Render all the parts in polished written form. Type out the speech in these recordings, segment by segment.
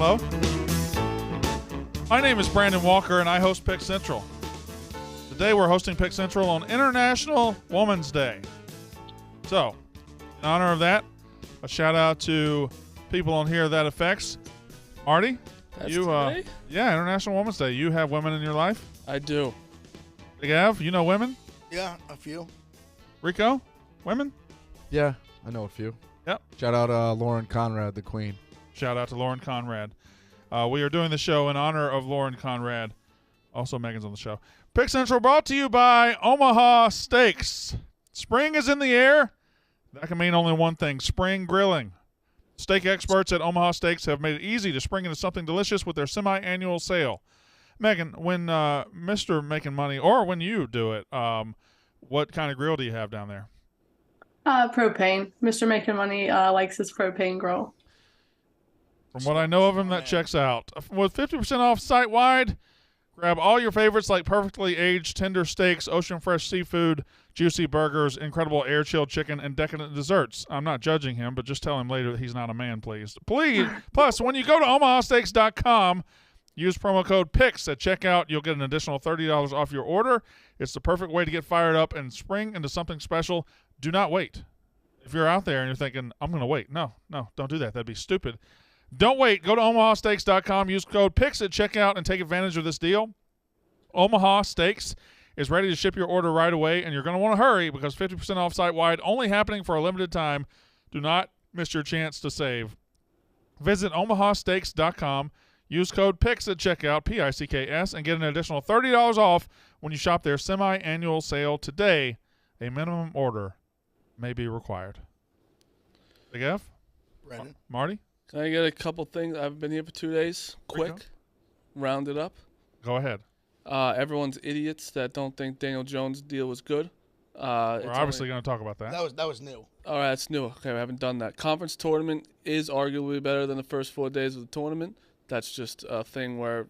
Hello. My name is Brandon Walker, and I host Pick Central. Today we're hosting Pick Central on International Women's Day. So, in honor of that, a shout out to people on here that affects. Marty, That's today? Yeah, International Women's Day. You have women in your life? I do. Big Av, you know women? Yeah, a few. Rico, women? Yeah, I know a few. Yep. Shout out Lauren Conrad, the queen. Shout out to Lauren Conrad. We are doing the show in honor of Lauren Conrad. Also, Megan's on the show. Pick Central brought to you by Omaha Steaks. Spring is in the air. That can mean only one thing, spring grilling. Steak experts at Omaha Steaks have made it easy to spring into something delicious with their semi-annual sale. Megan, when Mr. Making Money, or when you do it, what kind of grill do you have down there? Propane. Mr. Making Money likes his propane grill. From what I know of him, that checks out. With 50% off site-wide, grab all your favorites like perfectly aged tender steaks, ocean fresh seafood, juicy burgers, incredible air-chilled chicken, and decadent desserts. I'm not judging him, but just tell him later that he's not a man, please. Plus, when you go to omahasteaks.com, use promo code PICKS at checkout. You'll get an additional $30 off your order. It's the perfect way to get fired up and spring into something special. Do not wait. If you're out there and you're thinking, I'm going to wait. No, don't do that. That'd be stupid. Don't wait. Go to omahasteaks.com. Use code PICKS at checkout and take advantage of this deal. Omaha Steaks is ready to ship your order right away, and you're going to want to hurry because 50% off site-wide, only happening for a limited time. Do not miss your chance to save. Visit omahasteaks.com. Use code PICKS at checkout, P-I-C-K-S, and get an additional $30 off when you shop their semi-annual sale today. A minimum order may be required. Big F? Brennan. Marty? Can I get a couple things? I've been here for 2 days. Quick. Round it up. Go ahead. Everyone's idiots that don't think Daniel Jones' deal was good. We're obviously going to talk about that. That was new. All right, it's new. Okay, we haven't done that. Conference tournament is arguably better than the first 4 days of the tournament. That's just a thing where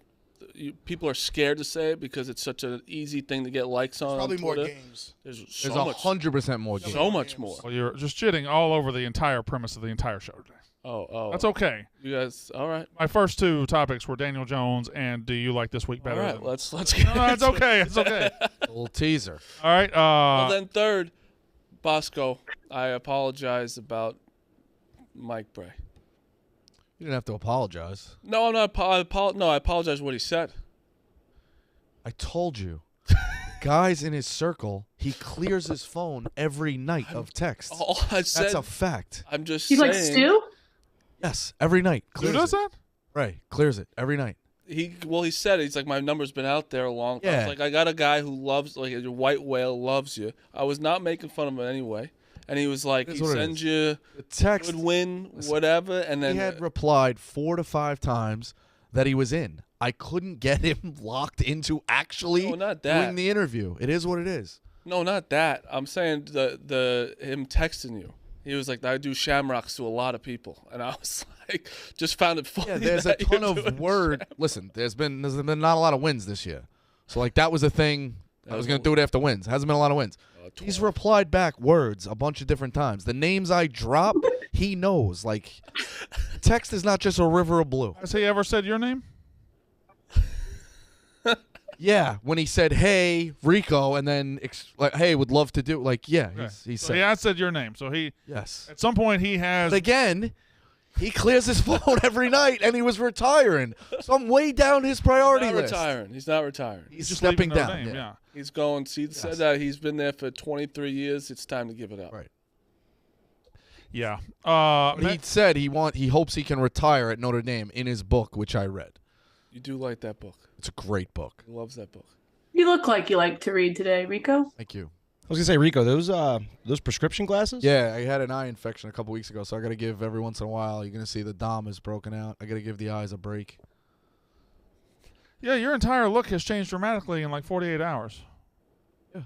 people are scared to say it because it's such an easy thing to get likes on. Probably on more Twitter. games. There's 100% more games. So much more. Well, you're just shitting all over the entire premise of the entire show today. Oh. That's okay. You guys, all right. My first two topics were Daniel Jones and do you like this week better? All right, than... let's get No, it's okay. It's okay. A little teaser. All right. Well, then third, Bosco, I apologize about Mike Bray. You didn't have to apologize. No, I'm not. I apologize for what he said. I told you. Guys in his circle, he clears his phone every night of texts. All I said. That's a fact. I'm just You saying. like stew? Yes, every night. Who Clears does it. that? Right, clears it every night. He said it. He's like, my number's been out there a long time. I Yeah. was like, I got a guy who loves, like, a white whale loves you. I was not making fun of him anyway. And he was like, It is he what it sends is. you The text. good win, whatever. And then He had replied 4 to 5 times that he was in. I couldn't get him locked into actually No, not that. doing the interview. It is what it is. no, not that. I'm saying the him texting you. He was like, I do shamrocks to a lot of people, and I was like, just found it funny. Yeah, there's a that ton you're of doing word. Listen, there's been not a lot of wins this year. So like that was a thing. I was gonna do it after wins. Hasn't been a lot of wins. He's replied back words a bunch of different times. The names I drop, he knows. Like, text is not just a river of blue. Has he ever said your name? Yeah, when he said, "Hey, Rico," and then like, "Hey, would love to do," like, yeah, Okay. he So said, he has said your name. So he, yes. at some point, he has. But again, he clears his phone every night, and he was retiring. So I'm way down his priority He's not list. retiring. He's not retiring. He's just stepping leaving their down. name, yeah. He's going. See, said that he's been there for 23 years. It's time to give it up. Right. Yeah. But he said he hopes he can retire at Notre Dame in his book, which I read. You do like that book. It's a great book. He loves that book. You look like you like to read today, Rico. Thank you. I was gonna say, Rico, those prescription glasses? Yeah, I had an eye infection a couple weeks ago, so I got to give every once in a while. You're gonna see the dom is broken out. I got to give the eyes a break. Yeah, your entire look has changed dramatically in like 48 hours. Yeah.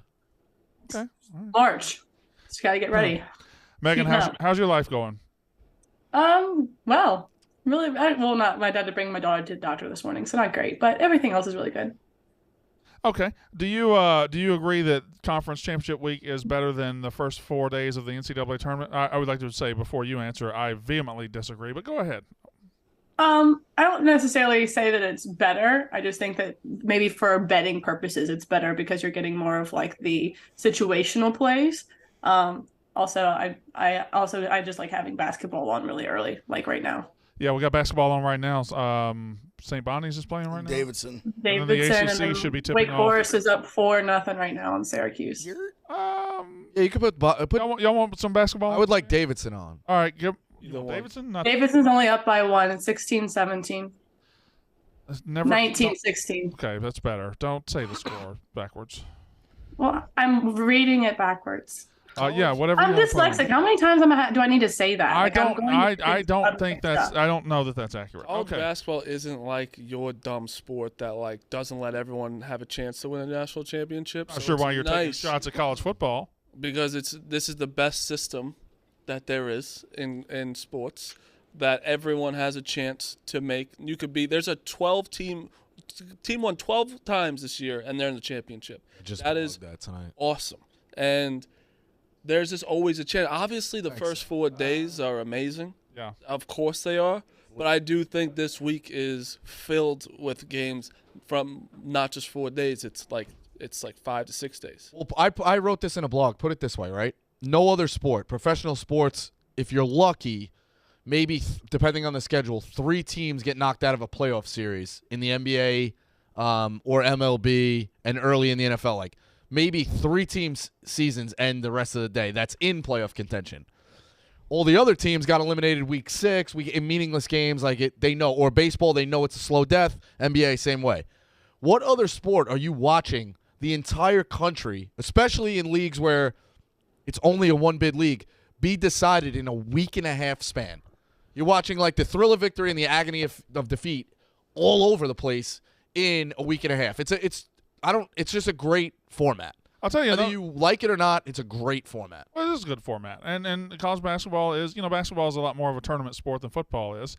Okay. All right. March. Just gotta get ready. Megan, Keep how's your life going? Well, really, not my dad to bring my daughter to the doctor this morning, so not great, but everything else is really good. Okay. Do you agree that conference championship week is better than the first 4 days of the NCAA tournament? I would like to say before you answer, I vehemently disagree, but go ahead. I don't necessarily say that it's better. I just think that maybe for betting purposes, it's better because you're getting more of like the situational plays. Also, I just like having basketball on really early, like right now. Yeah, we got basketball on right now. St. Bonnie's is playing right now. Davidson. And then Davidson the and then ACC should be tipping Wake off. Forest is up 4-0 right now on Syracuse. Yeah, you could put Y'all want some basketball? I would like Davidson on. All right, give Either one. Davidson. Not, Davidson's only up by 1. It's 16-17. never 19-16. Okay, that's better. Don't say the score backwards. Well, I'm reading it backwards. Yeah, whatever. I'm you wanna put on. dyslexic. How many times do I need to say that? I Like, I'm don't. going I to don't think that's. stuff. I don't know that that's accurate. College Okay. basketball isn't like your dumb sport that like doesn't let everyone have a chance to win a national championship. Not So sure it's why you're taking nice shots at college football. because this is the best system that there is in sports that everyone has a chance to make. You could be there's a 12 team won 12 times this year and they're in the championship. Just That is that tonight. awesome. And there's just always a chance. Obviously, the first 4 days are amazing. Yeah. Of course they are. But I do think this week is filled with games from not just 4 days. It's like 5 to 6 days. Well, I wrote this in a blog. Put it this way, right? No other sport, professional sports, if you're lucky, maybe depending on the schedule, 3 teams get knocked out of a playoff series in the NBA or MLB and early in the NFL. Like maybe 3 teams' seasons end the rest of the day. That's in playoff contention. All the other teams got eliminated week 6, in meaningless games they know. Or baseball, they know it's a slow death. NBA, same way. What other sport are you watching the entire country, especially in leagues where it's only a one-bid league, be decided in a week and a half span? You're watching like the thrill of victory and the agony of defeat all over the place in a week and a half. It's just a great format. I'll tell you. Whether you like it or not, it's a great format. Well, this is a good format, and college basketball is, basketball is a lot more of a tournament sport than football is.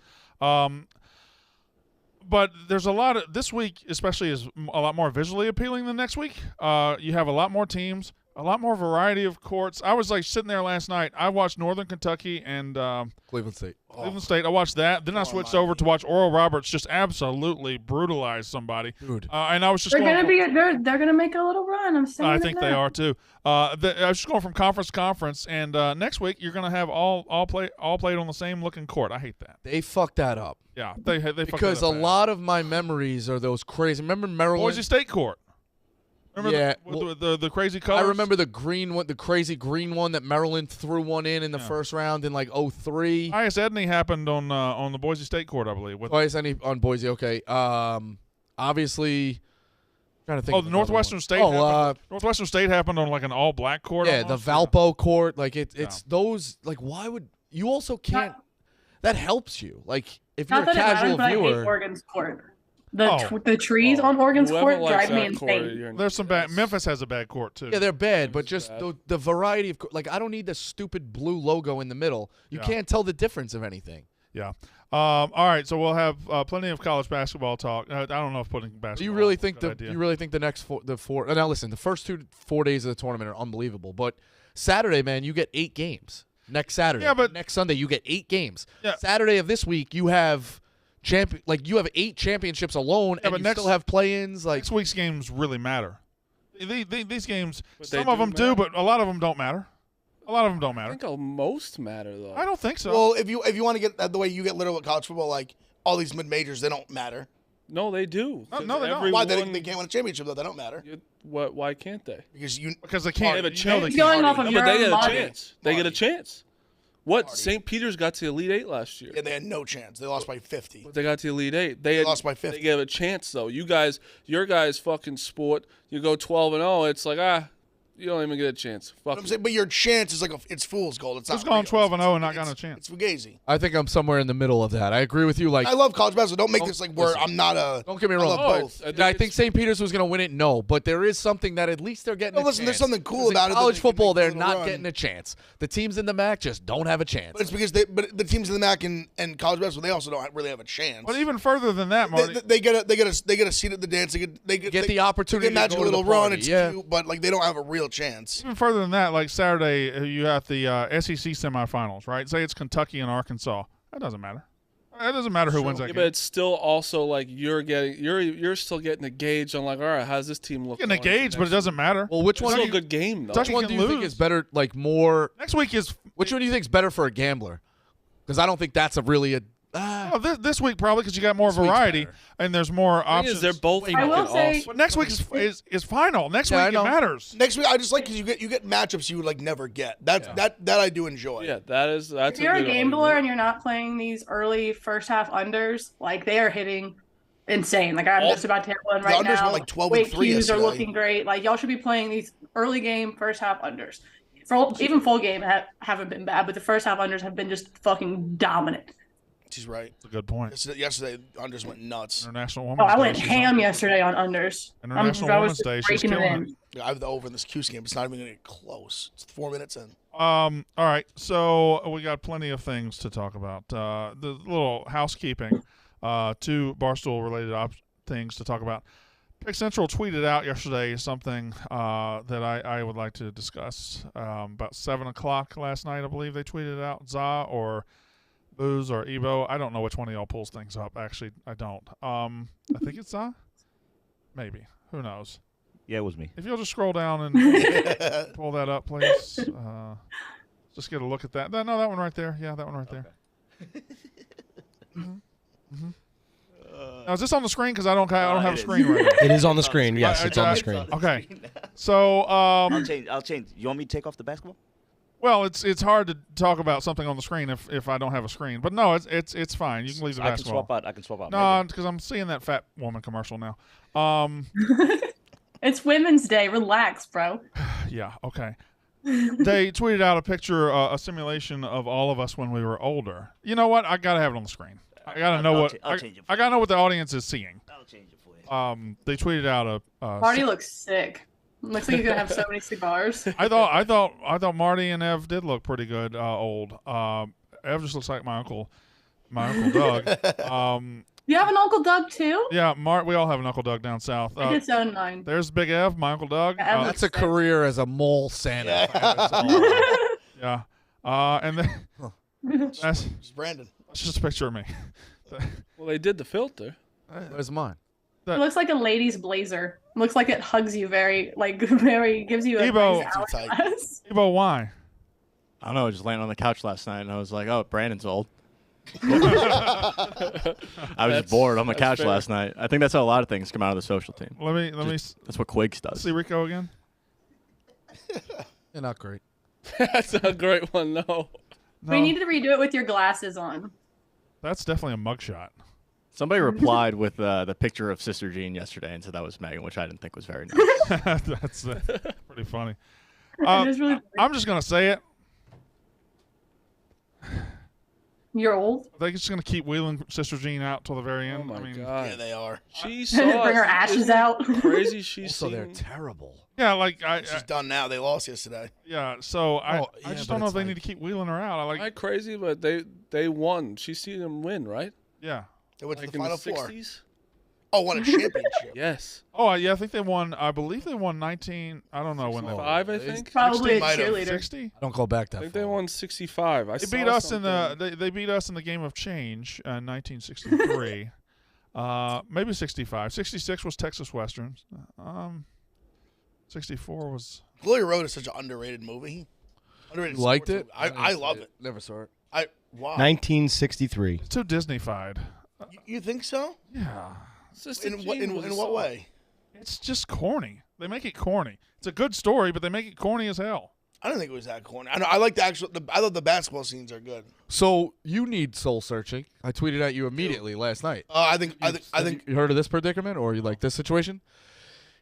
But there's a lot of this week, especially, is a lot more visually appealing than next week. You have a lot more teams, a lot more variety of courts. I was like sitting there last night. I watched Northern Kentucky and Cleveland State. Cleveland State. I watched that. Then I switched over to watch Oral Roberts just absolutely brutalize somebody. Dude. And I was just They're going. they're gonna make a little run. I'm saying. I think they are too. I was just going from conference to conference, and next week you're going to have all played on the same looking court. I hate that. They fucked that up. Yeah, they fucked Because that a up bad. lot of my memories are those crazy. Remember Maryland? Boise State court. Remember Yeah, the crazy colors? I remember the green one, the crazy green one that Maryland threw one in the first round in like 03. Highest Edney happened on the Boise State court, I believe. Twice any on Boise. Okay. Obviously, trying to think. Oh, of the another Northwestern one. State. Northwestern State happened on like an all black court. Yeah, the almost. Valpo court. Like it's those. Like why would you also can't? That helps you. Like if you're Not a that it matters, casual but I hate viewer. Oregon's court. The trees on Oregon's Whoever court likes drive me that court, insane. There's some bad. Memphis has a bad court too. Yeah, they're bad, but Memphis is just bad. the variety of like I don't need the stupid blue logo in the middle. You Yeah. can't tell the difference of anything. Yeah. All right, so we'll have plenty of college basketball talk. I don't know if putting basketball. Do you really is a think good idea. you really think the next four? Now listen, the first 4 days of the tournament are unbelievable, but Saturday, man, you get 8 games. Next Saturday, Yeah, but- next Sunday you get 8 games. Yeah. Saturday of this week you have you have 8 championships alone, and but you next- still have play-ins. Like Next week's games really matter. These games, But they some of do them do, matter. but a lot of them don't matter. A lot of them don't I matter. think most matter though. I don't think so. Well, if you want to get the way you get literal with college football, like all these mid majors, they don't matter. No, they do. No, 'Cause no, they don't. Why everyone- they can't win a championship though? They don't matter Why can't they? because you. because they can't. They have a you know chance. they It's can't. going off of No, your but they own get a logic. chance. They get a Marty. chance. What? Marty. St. Peter's got to the Elite Eight last year. Yeah, they had no chance. They lost by 50. But they got to the Elite Eight. They lost by 50. They gave a chance though. Your guys' fucking sport. You go 12-0. It's like you don't even get a chance. Fuck. But I'm saying, but your chance is like it's fool's gold. It's Who's not. gone real. 12-0 and not It's- gotten a chance? It's fugazi. I think I'm somewhere in the middle of that. I agree with you. Like I love college basketball. Don't make this like where listen. I'm not a. Don't get me I wrong. love Oh, both. it's- Did I think St. Peter's was going to win it? No, but there is something that at least they're getting. No, a listen, there's chance. something cool 'Cause in about it that college they can football, make a they're little not run. getting a chance. The teams in the MAC just don't have a chance. But it's because the teams in the MAC and college basketball they also don't really have a chance. But even further than that, Marty, they get a seat at the dance. They get the opportunity They get to magic go to the little run. party, It's yeah. cute, but like they don't have a real chance. even further than that, like Saturday, you got the SEC semifinals, right? Say it's Kentucky and Arkansas. That doesn't matter. It doesn't matter who wins that Yeah, game. but it's still also like you're still getting a gauge on like, all right, how's this team look? Getting a gauge, but it doesn't matter. Well, which It's one? still Do a you, good game though. Kentucky which one can do you think lose. is better? Like more. Next week is Which one do you think is better for a gambler? Because I don't think that's a really a. this week probably because you got more This week's variety better. and there's more The thing options. is, they're both I will fucking say- awesome. But next week is final. Next Yeah, I week it know. matters. Next week, I just like because you get matchups you would like never get. That I do enjoy. Yeah, that's If you're a good gambler argument. and you're not playing these early first half unders, like they are hitting insane. Like I'm just about to hit one the right unders now. went, like, 12 and Weight 3 cues are yesterday. looking great. Like y'all should be playing these early game first half unders. Even full game haven't been bad, but the first half unders have been just fucking dominant. She's right. That's a good point. Yesterday, unders went nuts. International Oh, Women's I Day. went she's ham on. yesterday on unders. International I Women's was just Day. She's breaking it killing in. it. Yeah, I have the over in this Cuse game. It's not even going to get close. It's 4 minutes in. All right, so we got plenty of things to talk about. The little housekeeping, two Barstool-related things to talk about. Pick Central tweeted out yesterday something that I would like to discuss. About 7 o'clock last night, I believe they tweeted out. Za or Booze or Evo. I don't know which one of y'all pulls things up. Actually, I don't. I think it's Za. Maybe. Who knows? Yeah, it was me. If you'll just scroll down and pull that up, please. Just get a look at that. No, that one right there. Yeah, that one right there. Now, is this on the screen? Because I don't have a it screen is. right now. It is on the screen. Yes, I- it's on I- the screen. Okay. So, I'll change. You want me to take off the basketball? well, it's hard to talk about something on the screen if I don't have a screen. But no, it's fine. You can leave the I can basketball. swap out. I can swap out. No, because I'm seeing that fat woman commercial now. It's Women's Day. Relax, bro. Yeah. Okay. They tweeted out a picture, a simulation of all of us when we were older. You know what? I gotta have it on the screen. I gotta know what I'll change it for I gotta know what the audience is seeing. I'll change it for you. They tweeted out a. Marty looks sick. Looks like he's gonna have so many cigars. I thought Marty and Ev did look pretty good. Old. Ev just looks like my uncle Doug. You have an Uncle Doug too? Yeah, we all have an Uncle Doug down south. I just own mine. There's Big Ev, my Uncle Doug. Yeah, Ev That's a career as a mole Santa. Yeah. And then that's It's Brandon. just a picture of me. Well, they did the filter. Where's mine? It looks like a lady's blazer. Looks like it hugs you very gives you a Evo. nice Too tight. hourglass. Evo, why? I don't know. I was just laying on the couch last night, and I was like, "Oh, Brandon's old." I was just bored on the that's couch fair. last night. I think that's how a lot of things come out of the social team. Let me That's what Quakes does. see Rico again. You're not great. That's a great one. No. No, We need to redo it with your glasses on. that's definitely a mugshot. Somebody replied with the picture of Sister Jean yesterday and said that was Megan, which I didn't think was very nice. That's pretty funny. It is really I'm just gonna say it. You're old. I think it's just gonna keep wheeling Sister Jean out till the very end. Oh my I mean, god. Yeah, they are. She Bring saw her ashes isn't it out. Crazy. She's Also, they're seen. terrible. yeah, like She's done now. They lost yesterday. yeah. So I Oh, yeah, just but don't know it's if they like- need to keep wheeling her out. I like Not crazy, but they won. She's seen them win, right? yeah. They went Like to in the the final four. 60s. Oh, won a championship. Yes. Oh yeah, I think they won. I believe they won 19. I don't know when they won. 5, I think. Probably a might have. cheerleader. 60. I don't go back I that think far. they won 65. I They saw beat us in something. the they beat us in the game of change in 1963. Maybe 65. 66 was Texas Western. 64 was. Glory Road is such an underrated movie. Underrated You liked sports it? movie. I love it. Never saw it. Wow. 1963. It's too Disney-fied. You think so? Yeah. Sister In what Jean was in a what song. way? It's just corny. They make it corny. It's a good story, but they make it corny as hell. I don't think it was that corny. I like the actual. I thought the basketball scenes are good. So you need soul searching. I tweeted at you immediately last night. I think. You heard of this predicament or you like this situation?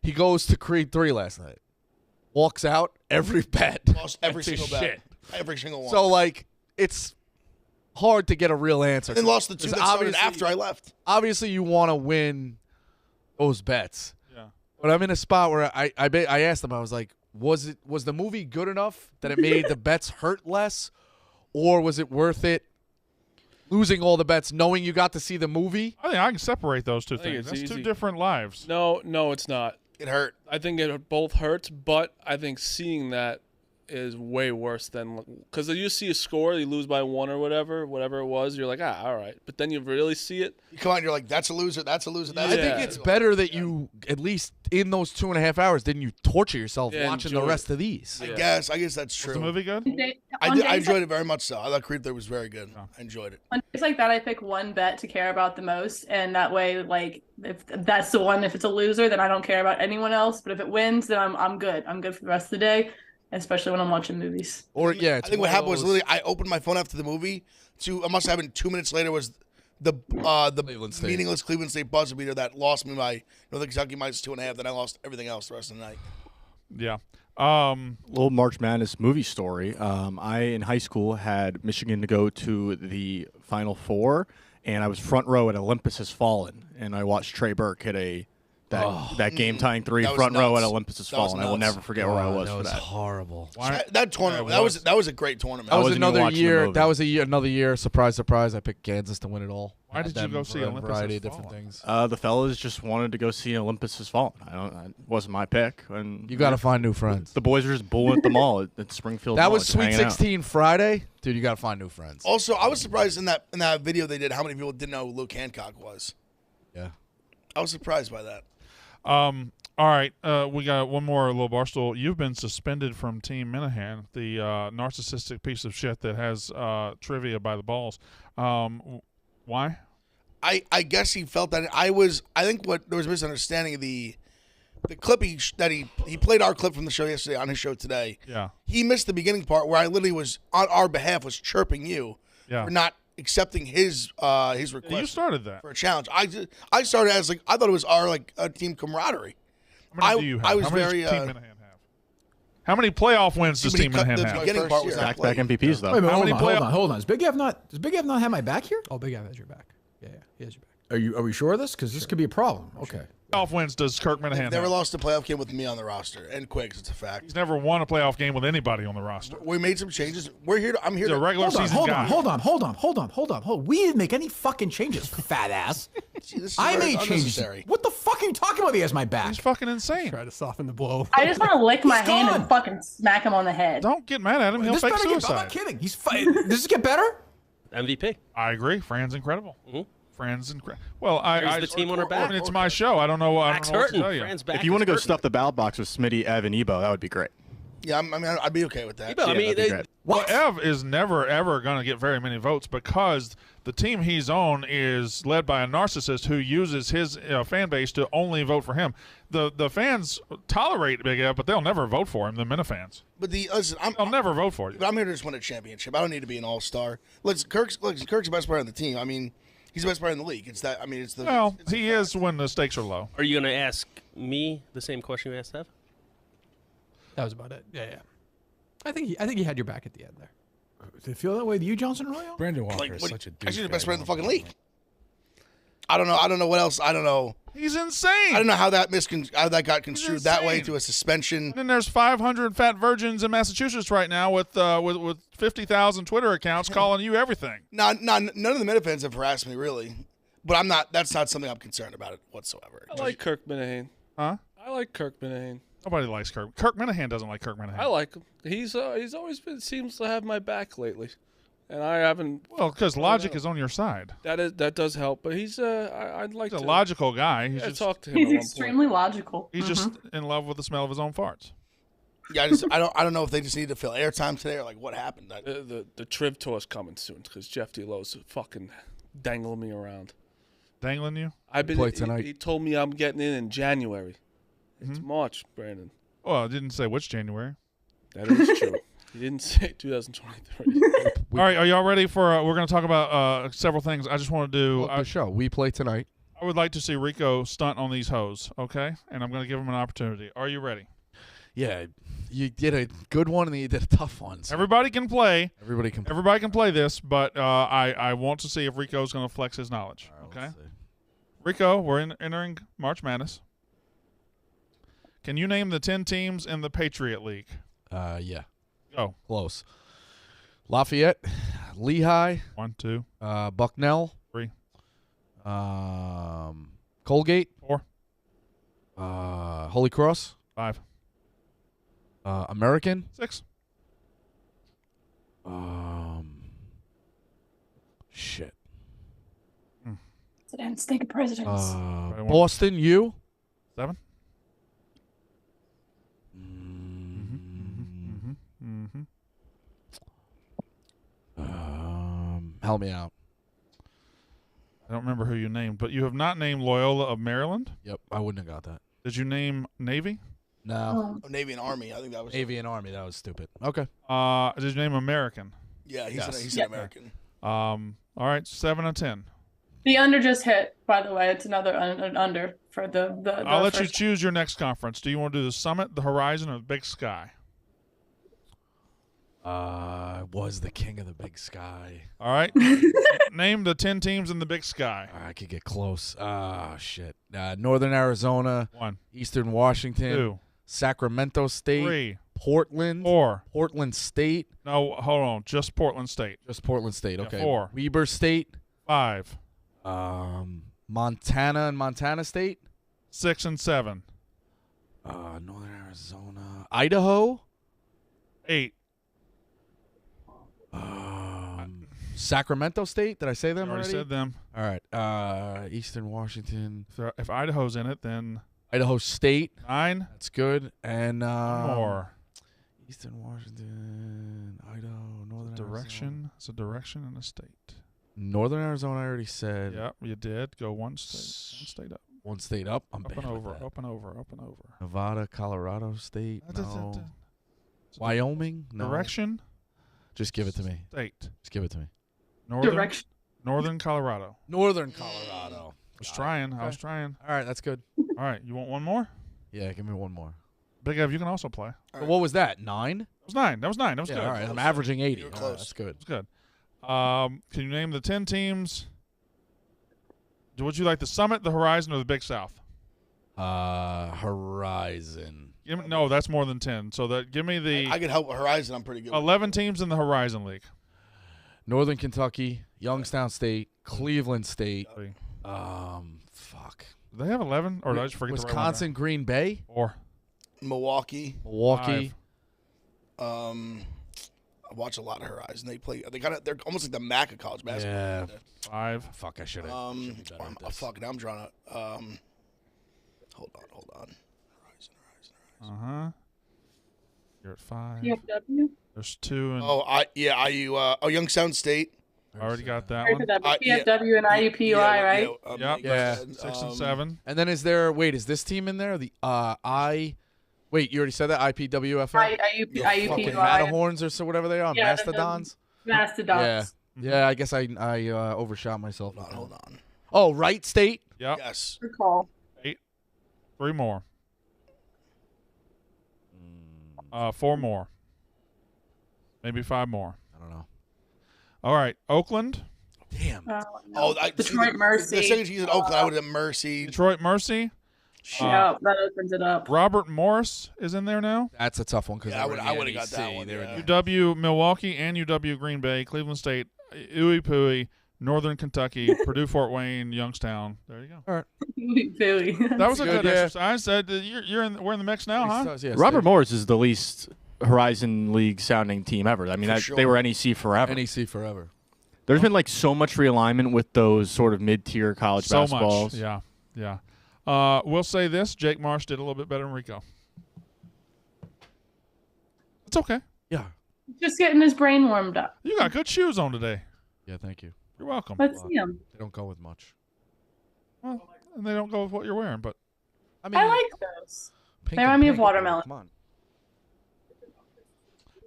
He goes to Creed 3 last night. Walks out every bet. Lost every That's his single bet. shit. Every single one. So like it's hard to get a real answer. and then lost the two that Because started obviously- after I left. Obviously you want to win those bets. Yeah. But I'm in a spot where I asked him, I was like, was the movie good enough that it made the bets hurt less? Or was it worth it losing all the bets knowing you got to see the movie? I think I can separate those two I think things. it's That's two easy. different lives. No, it's not. It hurt. I think it both hurts, but I think seeing that is way worse than because you see a score, you lose by 1 or whatever it was. You're like, all right, but then you really see it. You come out and you're like, that's a loser. That's a loser. That's I a think loser. it's better that you, at least in those 2.5 hours, didn't you torture yourself Yeah, watching the enjoy rest of these? I guess that's true. Was the movie good? I enjoyed it very much so. I thought Creed 3 was very good. I enjoyed it. On days like that, I pick one bet to care about the most, and that way, like, if that's the one, if it's a loser, then I don't care about anyone else. But if it wins, then I'm good. I'm good for the rest of the day, especially when I'm watching movies. Or I think what happened was literally I opened my phone after the movie. It must have happened 2 minutes later was the Cleveland State. meaningless Cleveland State buzzer beater that lost me by Northern Kentucky minus 2.5. Then I lost everything else the rest of the night. Yeah. Little March Madness movie story. I, in high school, had Michigan to go to the Final Four, and I was front row at Olympus Has Fallen, and I watched Trey Burke hit that game-tying three That was front row at nuts. Olympus Has That was Fallen. I will nuts. never forget where I was that for was that. horrible. That tournament that was a great tournament. That was wasn't even another watching the year. movie. That was another year. Surprise, surprise! I picked Kansas to win it all. Why did you Them go see for a Olympus variety Has of different Fallen? things. The fellas just wanted to go see Olympus Has Fallen. It wasn't my pick. And You got to find new friends. the boys were just bulling at the mall at Springfield. That Mall, was just Sweet hanging out. 16 Friday, dude. You got to find new friends. Also, I was surprised in that video they did how many people didn't know who Luke Hancock was. Yeah. I was surprised by that. All right, we got one more little Barstool. You've been suspended from Team Minahan, the narcissistic piece of shit that has trivia by the balls. Why? I guess he felt that I think there was a misunderstanding of the clip he played our clip from the show yesterday on his show today. Yeah. He missed the beginning part where I literally was on our behalf was chirping you Yeah. for not accepting his request. You started that. for a challenge. I started as I thought it was our a team camaraderie. How many do you have? I was How many very does Team Minahan have? How many playoff wins does but he Team cut Minahan the have? beginning part was not Back-to-back played. MVPs, though. Wait a minute, How hold many on, playoff- hold on. Does Big Ev not have my back here? Oh, Big Ev has your back. Yeah, he has your back. Are we sure of this? Because this could be a problem. Okay. Playoff wins does Kirk Minahan Never have? lost a playoff game with me on the roster, and Quiggs. It's a fact. He's never won a playoff game with anybody on the roster. We made some changes. I'm here He's a to regular season guy. Hold on. We didn't make any fucking changes, fat ass. See, this is I where made it's changes. unnecessary. What the fuck are you talking about? He has my back. He's fucking insane. Try to soften the blow. I just want to lick my He's hand gone. and fucking smack him on the head. Don't get mad at him. He'll This fake better get. I'm suicide. not kidding. Does this get better? MVP. I agree. Fran's incredible. Mm-hmm. Fran's incredible. Well, I the team on her back. I mean, it's my show. I don't know what Back's to hurting. tell you. Fran's back If you want to is go hurting. stuff the ballot box with Smitty, Ev, and Ebo, that would be great. Yeah, I'd be okay with that. But, I mean, that'd be great. Well, Ev is never, ever going to get very many votes because the team he's on is led by a narcissist who uses his fan base to only vote for him. The fans tolerate Big Ev, but they'll never vote for him, the Minifans. But listen, They'll never vote for you. But I'm here to just win a championship. I don't need to be an all-star. Kirk's the best player on the team. I mean, he's the best player in the league. It's that. I mean, it's the. Well, it's he is when the stakes are low. Are you going to ask me the same question you asked Ev? That was about it. Yeah. I think he had your back at the end there. Does it feel that way to you, Johnson Arroyo? Brandon Walker Like, is what- such a actually, the douchebag. best player in the fucking league. I don't know what else. I don't know. He's insane. I don't know how that got construed that way insane. to a suspension. And then there's 500 fat virgins in Massachusetts right now with 50,000 Twitter accounts calling you everything. None of the Minifans have harassed me really, but I'm not. That's not something I'm concerned about it whatsoever. I like Kirk Minahan. Huh? I like Kirk Minahan. Nobody likes Kirk. Kirk Minahan doesn't like Kirk Minahan. I like him. He's always seems to have my back lately, and I haven't. Well, because logic is on your side. That does help, but he's I'd like He's a to logical guy. He's just talk to him. He's at one point. extremely logical. he's just in love with the smell of his own farts. Yeah, I don't know if they just need to fill airtime today or like what happened. The Triv tour's coming soon because Jeff Delo's fucking dangling me around. Dangling you? I've been. Play tonight. He told me I'm getting in January. It's March, Brandon. Well, I didn't say which January. That is true. He didn't say 2023. All right, are y'all ready for? We're going to talk about several things. I just want to do. The show. We play tonight. I would like to see Rico stunt on these hoes. Okay, and I'm going to give him an opportunity. Are you ready? Yeah, you did a good one and then you did a tough one. So Everybody can play. everybody can. Everybody can play this, but I want to see if Rico's going to flex his knowledge. Okay, Rico, we're entering March Madness. Can you name the 10 teams in the Patriot League? Yeah. Go. Close. Lafayette, Lehigh, 1, 2, Bucknell, 3, Colgate, 4, Holy Cross, 5, American, 6, Shit. Presidents, think of presidents. Boston, you? 7. Help me out. I don't remember who you named, but you have not named Loyola of Maryland. Yep, I wouldn't have got that. Did you name Navy? No. Oh, Navy and Army. I think that was Navy and Army. That was stupid. Okay. Did you name American? Yeah, he Yes. said American. All right, 7 and 10. The under just hit, by the way. It's another an under for the I'll let you first- choose your next conference. Do you want to do the Summit, the Horizon, or the Big Sky? Was the king of the Big Sky. All right. Name the 10 teams in the Big Sky. I could get close. Shit. Northern Arizona. 1. Eastern Washington. 2. Sacramento State. 3. Portland. 4. Portland State. No, hold on. Just Portland State. Just Portland State. Yeah, Okay. 4. Weber State. 5. Montana and Montana State. 6 and 7. Northern Arizona. Idaho. 8. Sacramento State. Did I say them I already already? said them. All right. Eastern Washington. If Idaho's in it, then Idaho State. 9. That's good. And More. Eastern Washington, Idaho, Northern Direction. It's a direction and a state. Arizona. Northern Arizona, I already said. Yep, you did. Go one state up. One state up. I'm Up bad and with over, that. up and over, up and over. Nevada, Colorado State. Da, da, da, No. da. Wyoming. No. Direction. Just give it to me. State. Just give it to me. Direction. Northern Colorado. Northern Colorado. I was trying. I was trying. All right, that's good. All right, you want one more? Yeah, give me one more. Big Ev, you can also play. What was that? 9? That was 9. That was 9. That was Yeah, good. all right. I'm averaging 80. You were All close. right, that's good. That's good. Can you name the 10 teams? Would you like the Summit, the Horizon, or the Big South? Horizon. No, that's more than 10. So give me the I could help with Horizon. I'm pretty good. 11 teams in the Horizon League. Northern Kentucky, Youngstown State, Cleveland State. Fuck. Do they have 11? Or did I just forget Wisconsin, Green Bay, the right one? Milwaukee. Milwaukee. I watch a lot of Horizon. They're almost like the MAC of college basketball. Yeah. 5. Fuck, I should have. Fuck, now I'm drawing out. Hold on. Uh-huh. You're at 5. PFW. There's 2. And IU. Youngstown State. I already got that Sorry for one. that, but PFW and IUPUI, right? Yep. Yeah. 6 and 7. And then is this team in there? The wait, you already said that? IPWFL? Fucking IUPUI. Matterhorns or so whatever they are? Yeah, Mastodons? Mastodons. Yeah, I guess I overshot myself. Hold on. Oh, Wright State? Yep. Yes. Good call. 8. 3 more. 4 more. Maybe 5 more. I don't know. All right. Oakland. Damn. Detroit Mercy. The second you said Oakland, I would have Mercy. Detroit Mercy. Yeah, that opens it up. Robert Morris is in there now. That's a tough one because Yeah, I would have got that one. Yeah. UW Milwaukee and UW Green Bay, Cleveland State, Ooey Pooey, Northern Kentucky, Purdue Fort Wayne, Youngstown. There you go. All right. Philly. That was a good yeah. exercise. We're in the mix now, huh? Yeah, Robert Morris is the least Horizon League sounding team ever. I mean, sure. they were NEC forever. NEC forever. There's been like so much realignment with those sort of mid-tier college So basketballs. much. Yeah. We'll say this. Jake Marsh did a little bit better than Rico. It's okay. Yeah. Just getting his brain warmed up. You got good shoes on today. Yeah, thank you. You're welcome. Let's see him. They don't go with much. Well, and they don't go with what you're wearing, but I mean, I like those. pink They and remind me of pink, watermelon. Come on.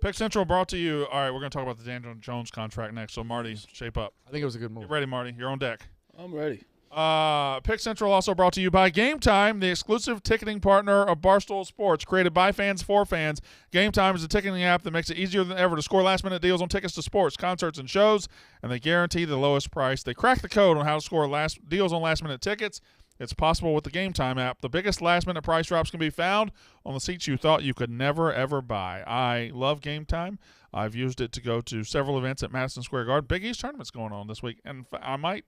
Pick Central brought to you. All right, we're going to talk about the Daniel Jones contract next. So, Marty, shape up. I think it was a good move. Get ready, Marty. You're on deck. I'm ready. Pick Central also brought to you by Game Time, the exclusive ticketing partner of Barstool Sports. Created by fans for fans, Game Time is a ticketing app that makes it easier than ever to score last-minute deals on tickets to sports, concerts, and shows, and they guarantee the lowest price. They crack the code on how to score deals on last-minute tickets. It's possible with the Game Time app. The biggest last-minute price drops can be found on the seats you thought you could never, ever buy. I love Game Time. I've used it to go to several events at Madison Square Garden. Big East tournament's going on this week, and I might,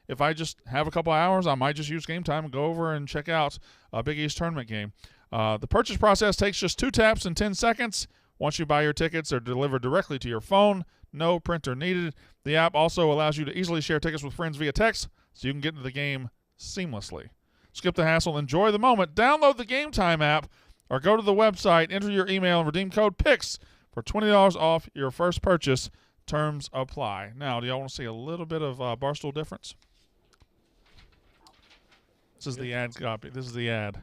if I just have a couple hours, I might just use Game Time and go over and check out a Big East tournament game. The purchase process takes just 2 taps and 10 seconds. Once you buy your tickets, they're delivered directly to your phone. No printer needed. The app also allows you to easily share tickets with friends via text, so you can get into the game seamlessly. Skip the hassle. Enjoy the moment. Download the Game Time app or go to the website, enter your email, and redeem code PICKS for $20 off your first purchase. Terms apply. Now, do y'all want to see a little bit of Barstool difference? This is the ad copy. This is the ad. A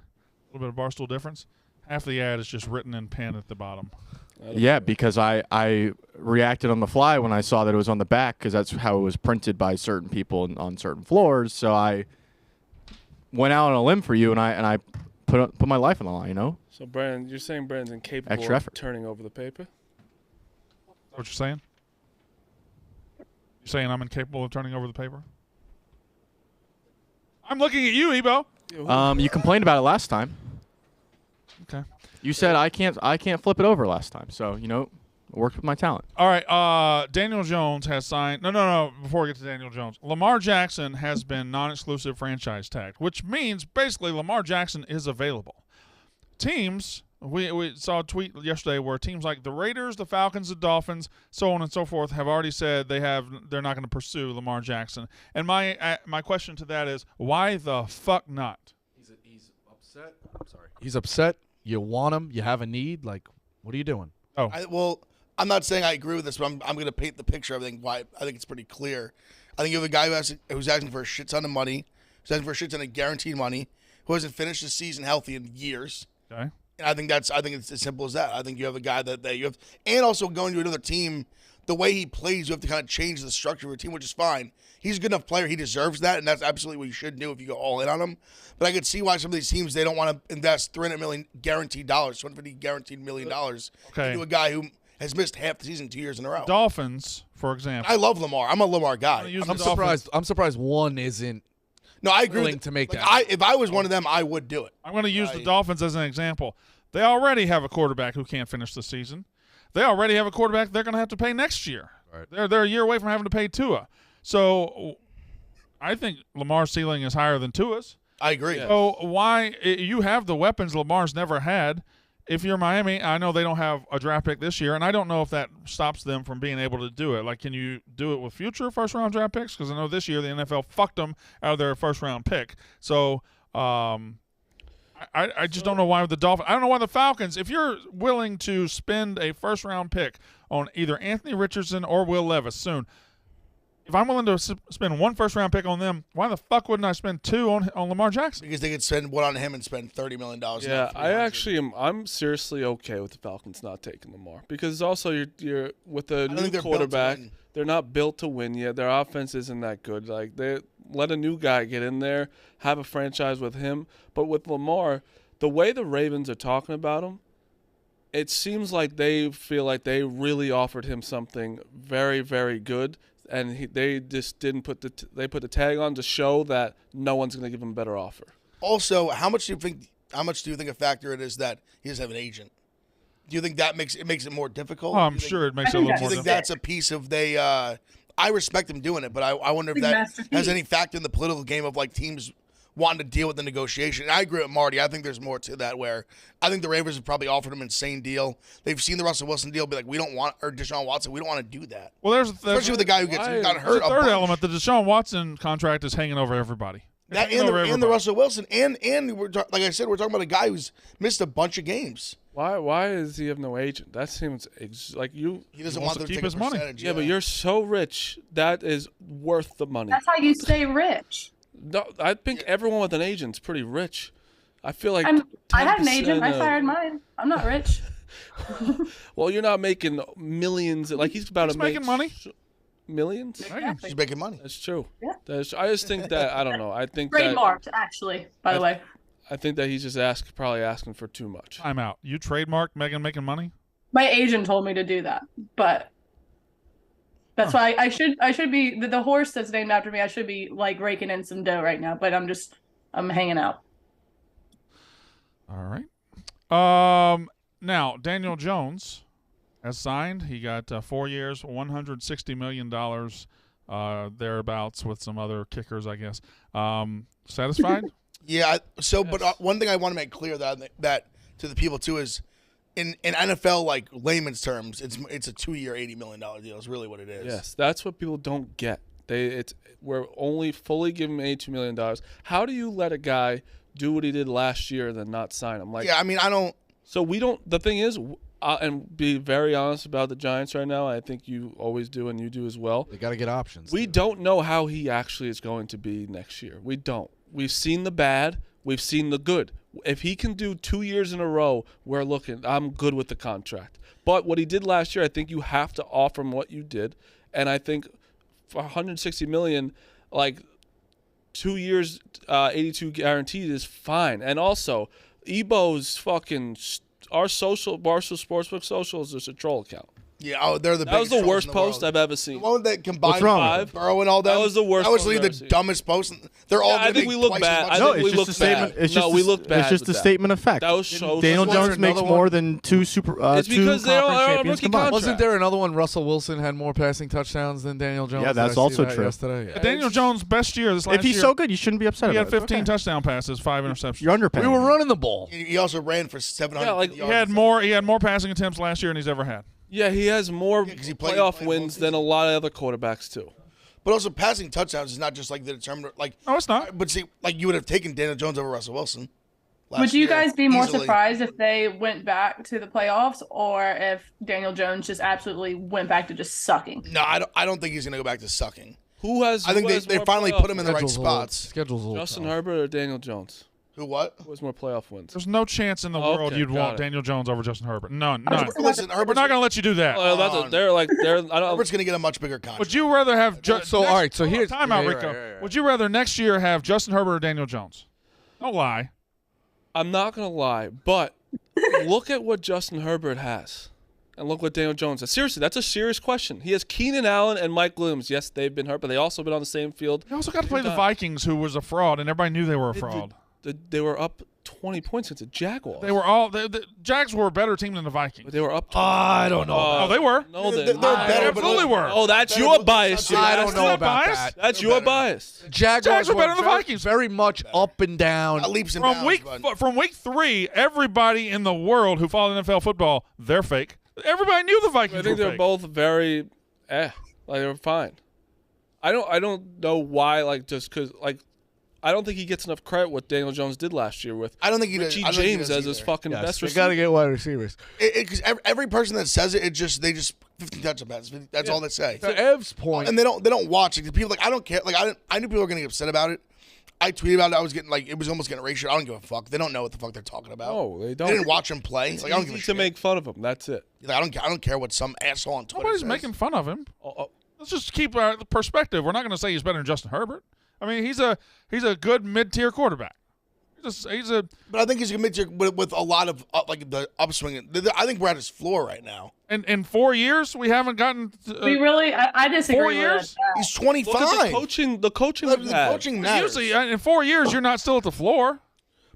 little bit of Barstool difference. Half the ad is just written in pen at the bottom. Yeah, because I reacted on the fly when I saw that it was on the back because that's how it was printed by certain people on certain floors. So I went out on a limb for you, and I put my life on the line. You know. So Brandon, you're saying Brandon's incapable Extra of effort. turning over the paper? Is that what you're saying? You're saying I'm incapable of turning over the paper? I'm looking at you, Ebo. You complained about it last time. Okay. You said I can't flip it over last time. So it worked with my talent. All right. Daniel Jones has signed. No. Before we get to Daniel Jones, Lamar Jackson has been non-exclusive franchise tagged, which means basically Lamar Jackson is available. Teams. We saw a tweet yesterday where teams like the Raiders, the Falcons, the Dolphins, so on and so forth, have already said they're not going to pursue Lamar Jackson. And my question to that is, why the fuck not? He's upset. I'm sorry. He's upset. You want him. You have a need. Like, what are you doing? Oh, I'm not saying I agree with this, but I'm going to paint the picture of everything. Why I think it's pretty clear. I think you have a guy who's asking for a shit ton of money, who's asking for a shit ton of guaranteed money, who hasn't finished the season healthy in years. Okay. And I think it's as simple as that. I think you have a guy that you have, and also going to another team, the way he plays, you have to kind of change the structure of a team, which is fine. He's a good enough player; he deserves that, and that's absolutely what you should do if you go all in on him. But I could see why some of these teams they don't want to invest $300 million guaranteed dollars, $250 guaranteed $1 million into a guy who has missed half the season 2 years in a row. Dolphins, for example. I love Lamar. I'm a Lamar guy. I'm surprised one isn't. No, I agree. Willing to make that. If I was one of them, I would do it. I'm going to use the Dolphins as an example. They already have a quarterback who can't finish the season. They already have a quarterback they're going to have to pay next year. Right. They're a year away from having to pay Tua. So I think Lamar's ceiling is higher than Tua's. I agree. So why you have the weapons Lamar's never had. If you're Miami, I know they don't have a draft pick this year, and I don't know if that stops them from being able to do it. Like, can you do it with future first-round draft picks? Because I know this year the NFL fucked them out of their first-round pick. So I just don't know why the Dolphins – I don't know why the Falcons – if you're willing to spend a first-round pick on either Anthony Richardson or Will Levis soon, if I'm willing to spend one first-round pick on them, why the fuck wouldn't I spend two on Lamar Jackson? Because they could spend one on him and spend $30 million. Yeah, I actually am. I'm seriously okay with the Falcons not taking Lamar because also you're with a new quarterback. They're not built to win yet. Their offense isn't that good. Like they let a new guy get in there, have a franchise with him. But with Lamar, the way the Ravens are talking about him, it seems like they feel like they really offered him something very, very good. And they just didn't put they put the tag on to show that no one's going to give him a better offer. Also, how much do you think a factor it is that he doesn't have an agent? Do you think that makes it more difficult? Oh, I'm sure it makes it a little more difficult. Do you think that's a piece of I respect him doing it, but I wonder if that has any factor in the political game of like teams wanting to deal with the negotiation. And I agree with Marty. I think there's more to that where I think the Ravens have probably offered him an insane deal. They've seen the Russell Wilson deal, be like, we don't want, or Deshaun Watson, we don't want to do that. Well, especially with the guy who got hurt. There's a third element. The Deshaun Watson contract is hanging over everybody. That and the Russell Wilson. And like I said, we're talking about a guy who's missed a bunch of games. Why does he have no agent? That seems like you. He doesn't want to keep his money. Yeah, but you're so rich. That is worth the money. That's how you stay rich. No, I think everyone with an agent's pretty rich. I feel like I had an agent. I fired mine. I'm not rich. Well, you're not making millions. Like he's about to making money. Millions? Exactly. He's making money. That's true. Yeah. I just think that I don't know. I think trademarked actually. By the way. I think that he's just probably asking for too much. Time out. You trademarked Megan making money? My agent told me to do that, but that's why I should be the horse that's named after me. I should be like raking in some dough right now, but I'm hanging out. All right. Now Daniel Jones has signed. He got 4 years, $160 million, thereabouts, with some other kickers, I guess. Satisfied? Yeah. But one thing I want to make clear that to the people too is in NFL like layman's terms, it's a 2-year, $80 million deal. Is really what it is. Yes, that's what people don't get. We're only fully giving him $82 million. How do you let a guy do what he did last year and then not sign him? I mean, I don't. So we don't. The thing is, and be very honest about the Giants right now. I think you always do, and you do as well. They got to get options. We don't know how he actually is going to be next year. We don't. We've seen the bad. We've seen the good. If he can do 2 years in a row, we're looking. I'm good with the contract. But what he did last year, I think you have to offer him what you did, and I think for $160 million, like 2 years, 82 guaranteed is fine. And also, Ebo's fucking our Barstool Sportsbook social is just a troll account. Yeah, they're the That was biggest the worst trolls in the post world. I've ever seen. The one that combined What's wrong with Five. Burrow and all that. That was the worst That was post I've the ever seen. dumbest post. They're all. Yeah, I think we look bad. I No, think we it's look just a statement. bad. It's No, just we a- look bad It's just with a that. statement of fact. That was so. Daniel Was there Jones makes another more one? than two It's two because they're conference on champions rookie combined. contract. Wasn't there another one? Russell Wilson had more passing touchdowns than Daniel Jones. Yeah, Did I that's see also that true. Yesterday? Yeah. Daniel Jones' best year this last If he's year. so good, you shouldn't be upset He had about it. 15 Okay. touchdown passes, 5 interceptions. You're underpaying. We were him. running the ball. He also ran for 700 Yeah, like, He yards. had more passing attempts last year than he's ever had. Yeah, he has more 'cause he played playoff both wins than a lot of other quarterbacks too. But also, passing touchdowns is not just like the determiner. Like, No, it's not. But see, like you would have taken Daniel Jones over Russell Wilson. last Would you year, guys be more easily. surprised if they went back to the playoffs, or if Daniel Jones just absolutely went back to just sucking? No, I don't think he's going to go back to sucking. I I think they finally put him in the right spots. Schedule's a little Justin tough. Herbert or Daniel Jones? Who what? Who has more playoff wins? There's no chance in the Okay, world you'd got want it. Daniel Jones over Justin Herbert. None. Listen, We're Herbert's not going to let you do that. Oh, they're I don't. Herbert's going to get a much bigger contract. Would you rather have So, all right, so here's- time out, yeah, Rico. right. Would you rather next year have Justin Herbert or Daniel Jones? Don't lie. I'm not gonna lie, but look at what Justin Herbert has, and look what Daniel Jones has. Seriously, that's a serious question. He has Keenan Allen and Mike Williams. Yes, they've been hurt, but they also been on the same field. You also got to play the Done. Vikings, who was a fraud, and everybody knew they were a fraud. They were up 20 points against the Jaguars. They were all the Jags were a better team than the Vikings. But they were up. I don't know. Oh, they were. No, They're not. better, They absolutely were. Oh, that's your bias. I don't That's know not about biased. that. That's They're your better. bias. Jaguars were better than the very- Vikings. Very much up and down. Leaps and From bounds, from week 3, everybody in the world who followed NFL football, they're fake. Everybody knew the Vikings I think were they're fake. both very, like they were fine. I don't know why. Like just because I don't think he gets enough credit what Daniel Jones did last year with I don't think he does. Richie I don't think he James does as his either. fucking Yes, best they receiver. got to get wide receivers. Because every person that says it, they just 15 touchdown passes. That's all they say. To Ev's point, And they don't watch it. People I don't care. Like I knew people were getting upset about it. I tweeted about it. I was getting it was almost getting racial. I don't give a fuck. They don't know what the fuck they're talking about. No, they don't. They didn't watch him play. It's Like I don't give easy a to shit. make fun of him. That's it. Like, I don't care what some asshole on Twitter Nobody's says. making fun of him. Oh, Let's just keep our perspective. We're not going to say he's better than Justin Herbert. I mean, he's a good mid-tier quarterback. He's a But I think he's committed with a lot of the upswing. I think we're at his floor right now. in 4 years we haven't gotten. We really, I disagree 4 with years? that. He's 25. look at the coaching. The coaching. The we've had. coaching matters. Usually, in 4 years, you're not still at the floor.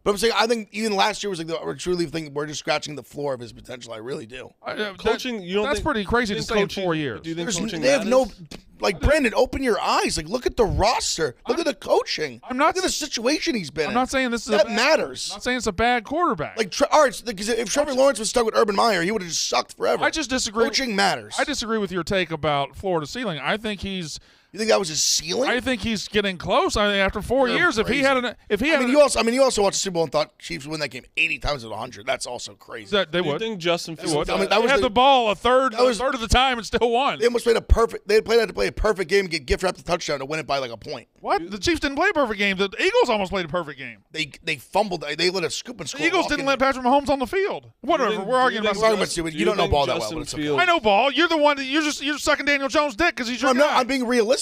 But I'm saying I think even last year was I truly think we're just scratching the floor of his potential. I really do. Coaching. You don't That's think, pretty crazy you to think say in coaching- 4 years. Do you think coaching They have no matters? Brandon. Open your eyes. Look at the roster. Look at the coaching. I'm not- Look at the situation he's been. I'm in. not saying this is that matters. I'm not saying it's a bad quarterback. All right, because if Trevor Lawrence was stuck with Urban Meyer, he would have just sucked forever. I just disagree. Coaching matters. I disagree with your take about floor to ceiling. I think he's. You think that was his ceiling? I think he's getting close. I mean, after 4 You're years, if he crazy. had you also watched the Super Bowl and thought Chiefs would win that game 80 times out of 100. That's also crazy. that they Do you would. think Justin They Fields? would. I mean, that They was had the- the ball a third that was- of the time and still won. They almost played a perfect. They had to play a perfect game and get gift wrapped the touchdown to win it by a point. What? The Chiefs didn't play a perfect game. The Eagles almost played a perfect game. They fumbled. They let a scoop and The score. Eagles didn't let Patrick Mahomes on the field. Whatever. We're arguing about. We're arguing about stupid. You don't know ball that well, but it's okay. I know ball. You're the one that you're sucking Daniel Jones' dick because he's your I'm not. guy. I'm being realistic.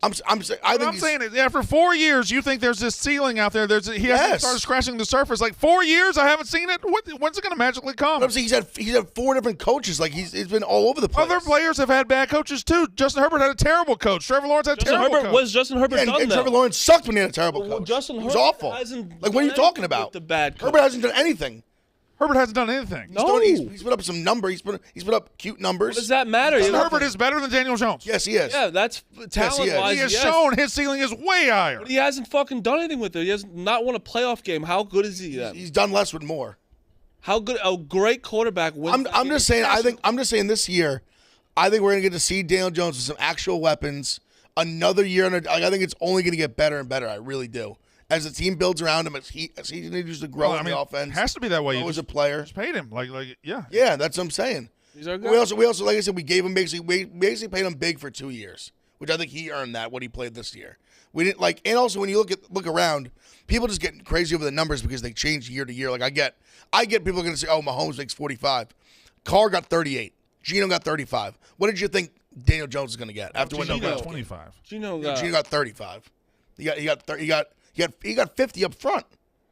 I'm saying. I think I'm saying it. After 4 years, you think there's this ceiling out there. He hasn't Yes. started scratching the surface. 4 years, I haven't seen it. When's it going to magically come? I'm saying he's had 4 different coaches. He's been all over the place. Other players have had bad coaches too. Justin Herbert had a terrible coach. Trevor Lawrence had a Justin terrible Herbert coach. was Justin Herbert Yeah, done and that? Trevor Lawrence sucked when he had a terrible Well, coach. Justin He was Herbert awful. hasn't What are done you talking anything about? with the bad coach. Herbert hasn't done anything. Herbert hasn't done anything. He's put up some number. He's put up cute numbers. What does that matter? Justin Herbert is better than Daniel Jones. Yes, he is. Yeah, that's talent-wise. He has yes. shown his ceiling is way higher. But he hasn't fucking done anything with it. He has not won a playoff game. How good is he then? He's done less with more. How good a great quarterback wins. I'm just saying. I'm just saying this year, I think we're gonna get to see Daniel Jones with some actual weapons. Another year, I think it's only gonna get better and better. I really do. As the team builds around him, as he continues to grow in the offense, it has to be that way. Grow as a player, just paid him yeah. Yeah, that's what I'm saying. These are good. We also, like I said, we basically paid him big for 2 years, which I think he earned that what he played this year. We didn't and also when you look around, people just get crazy over the numbers because they change year to year. Like I get people going to say, oh, Mahomes makes 45, Carr got 38, Geno got 35. What did you think Daniel Jones is going to get after winning? Geno got 25. Geno got 35. He got 50 up front.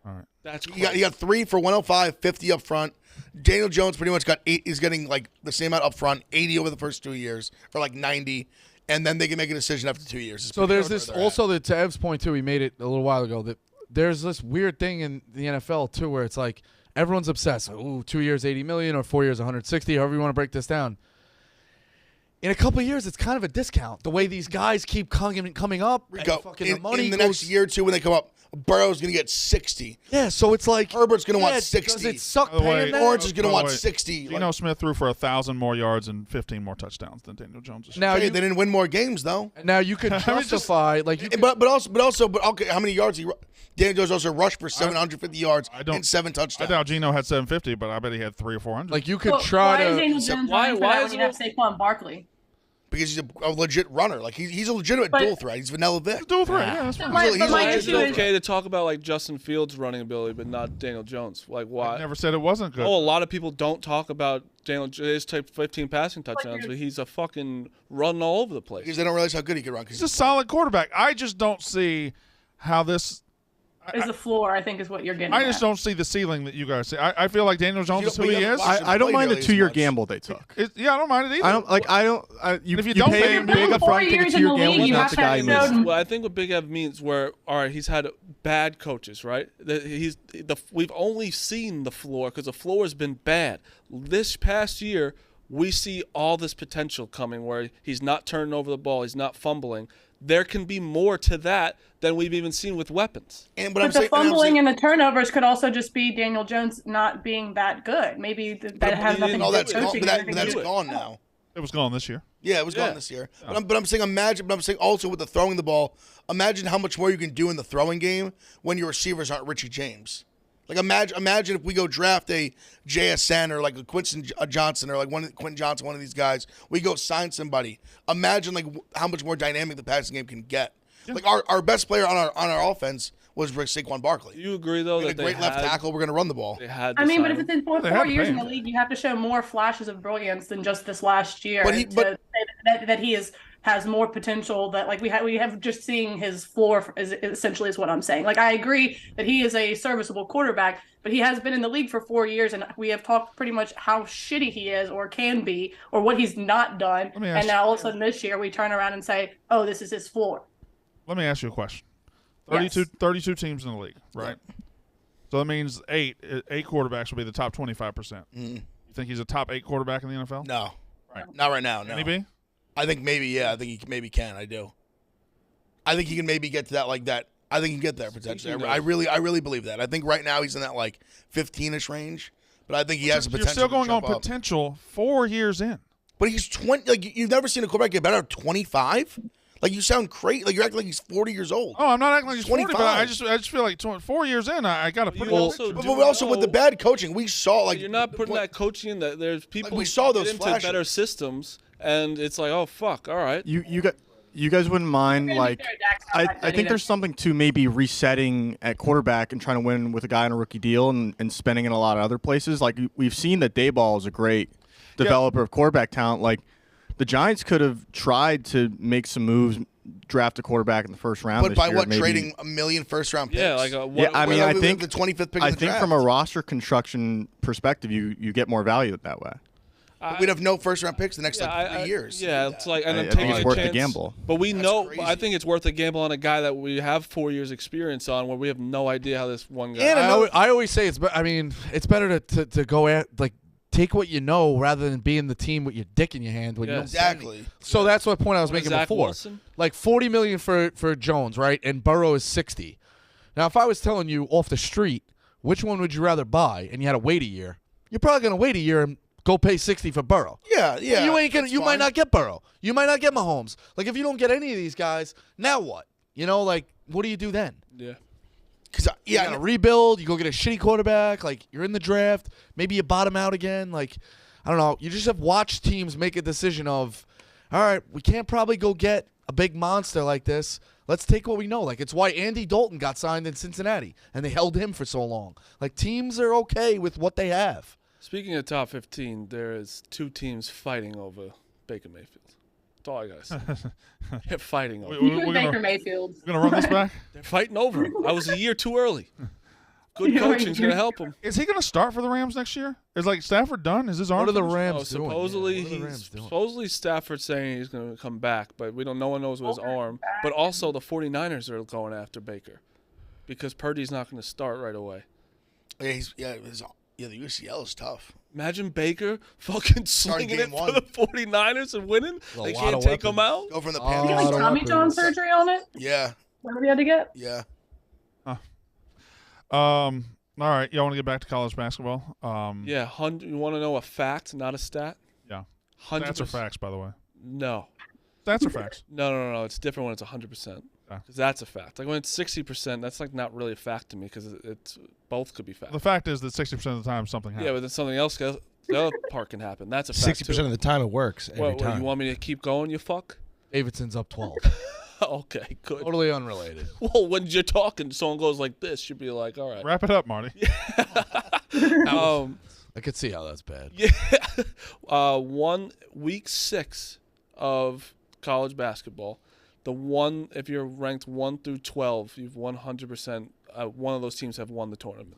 All right. That's he got 3 for 105, 50 up front. Daniel Jones pretty much got 8. He's getting like the same amount up front, 80 over the first 2 years, or like 90, and then they can make a decision after 2 years. So there's this also to Ev's point too. He made it a little while ago that there's this weird thing in the NFL too, where it's like everyone's obsessed. Ooh, 2 years, 80 million, or 4 years, 160. However you want to break this down. In a couple of years, it's kind of a discount. The way these guys keep coming up, the money in the next year or two when they come up, Burrow's going to get 60. Yeah, so it's like Herbert's going to want 60. Does it suck paying that? Orange is going to want 60. Geno Smith threw for 1,000 more yards and 15 more touchdowns than Daniel Jones. Now they didn't win more games though. Now you could justify but also okay, how many yards Daniel Jones also rushed for 750 yards and 7 touchdowns. I doubt Geno had 750, but I bet he had 300 or 400. Like you could try why to. Is Daniel Jones why when you have Saquon Barkley? Because he's a legit runner. Like he's a legitimate dual threat. He's Vanilla Vic. Dual threat, yeah. That's fine. It's okay to talk about like Justin Fields' running ability, but not Daniel Jones. Like why? I never said it wasn't good. Oh, a lot of people don't talk about Daniel Jones' type 15 passing touchdowns, but he's a fucking running all over the place. Because they don't realize how good he can run. He's a solid quarterback. I just don't see how this is the floor, I think, is what you're getting I just don't see the ceiling that you guys see. I feel like Daniel Jones is who he is. I don't mind the 2-year gamble they took. Yeah, I don't mind it either. You if you don't pay him big up front, take a 2-year gamble, he's not the guy he is. Well, I think what Big Ev means where, all right, he's had bad coaches, right? We've only seen the floor because the floor has been bad. This past year, we see all this potential coming where he's not turning over the ball, he's not fumbling. There can be more to that than we've even seen with weapons. But the fumbling and the turnovers could also just be Daniel Jones not being that good. Maybe that has nothing to do with coaching. That's gone now. It was gone this year. Yeah, it was gone this year. But I'm saying I'm saying also with the throwing the ball, imagine how much more you can do in the throwing game when your receivers aren't Richie James. Like imagine if we go draft a JSN or like a Quentin Johnson or like Quentin Johnson, one of these guys. We go sign somebody. Imagine like how much more dynamic the passing game can get. Yeah. Like our best player on our offense was Saquon Barkley. Do you agree though that a great left tackle? We're going to run the ball. They had. I mean, but if it's in four years in the league, you have to show more flashes of brilliance than just this last year. But that he has more potential. That like we have just seeing his floor is essentially is what I'm saying. Like I agree that he is a serviceable quarterback, but he has been in the league for 4 years, and we have talked pretty much how shitty he is or can be or what he's not done. And now all of a sudden this year we turn around and say, oh, this is his floor. Let me ask you a question. 32 teams in the league, right? Yeah. So that means eight quarterbacks will be the top 25%. Mm-hmm. You think he's a top 8 quarterback in the NFL? No. Right. Not right now, no. Can he be? I think maybe, yeah. I think he maybe can. I do. I think he can maybe get to that like that. I think he can get there potentially. I really believe that. I think right now he's in that like 15-ish range, but I think he has the potential. You're still going on potential 4 years in. But he's 20. Like you've never seen a quarterback get better at 25. Like you sound crazy. Like you're acting like he's 40 years old. Oh, I'm not acting like he's 40, but I just feel like 4 years in, I got to put it. But also with the bad coaching, we saw like you're not putting that coaching in. That there's people like we saw those into better systems, and it's like, oh fuck, all right. You guys wouldn't mind like I think there's something to maybe resetting at quarterback and trying to win with a guy on a rookie deal and spending in a lot of other places. Like we've seen that Dayball is a great developer of quarterback talent. Like the Giants could have tried to make some moves, draft a quarterback in the first round. But by what, maybe trading a million first-round picks? Yeah, like I think the 25th pick. I think from a roster construction perspective, you get more value that way. We'd have no first-round picks the next 3 years. Yeah, it's like and I think it's worth the gamble. But we know. I think it's worth a gamble on a guy that we have 4 years experience on, where we have no idea how this one guy. And I always say it's better to go at like. Take what you know rather than being the team with your dick in your hand. When you exactly. So that's what point I was making Zach before. Wilson? Like $40 million for Jones, right? And Burrow is $60. Now, if I was telling you off the street which one would you rather buy? And you had to wait a year. You're probably gonna wait a year and go pay 60 for Burrow. Yeah. You ain't gonna. that's You might fine. not get Burrow. You might not get Mahomes. Like if you don't get any of these guys, now what? You know, like what do you do then? Yeah. Because You gotta rebuild. You go get a shitty quarterback. Like you're in the draft. Maybe you bottom out again. Like I don't know. You just have watched teams make a decision of, all right, we can't probably go get a big monster like this. Let's take what we know. Like it's why Andy Dalton got signed in Cincinnati and they held him for so long. Like teams are okay with what they have. Speaking of top 15, there is 2 teams fighting over Baker Mayfield. That's all I gotta say. They're fighting over. You and Baker Mayfield. We're gonna run this back. They're fighting over him. I was a year too early. Good coaching's gonna help him. Is he gonna start for the Rams next year? Is like Stafford done? Is his arm? What are the finished? Rams doing? Supposedly, What are the Rams doing? supposedly Stafford's saying he's going to come back, but no one knows with his arm. But also the 49ers are going after Baker because Purdy's not going to start right away. Yeah, the UCL is tough. Imagine Baker fucking slinging it game for one. the 49ers and winning. A They lot can't of take him weapons. out. Go from the Oh, Did he Panthers. get like Tommy John weapons. surgery on it? Yeah, What did he had to get? yeah. All right, y'all want to get back to college basketball? Yeah, you want to know a fact, not a stat? Yeah. 100%. Stats are facts, by the way. No. Stats are facts. No. It's different when it's 100%. Okay. Because that's a fact. Like when it's 60%, that's like not really a fact to me because it's both could be fact. The fact is that 60% of the time something happens. Yeah, but then something else, the other part can happen. That's a fact 60% too. of the time it works every What, time. you want me to keep going, you fuck? Davidson's up 12. Okay, good. Totally unrelated. Well, when you're talking, someone goes like this, you'd be like, all right. Wrap it up, Marty. I could see how that's bad. Yeah. Week 6 of college basketball. If you're ranked 1 through 12, you've 100%. One of those teams have won the tournament.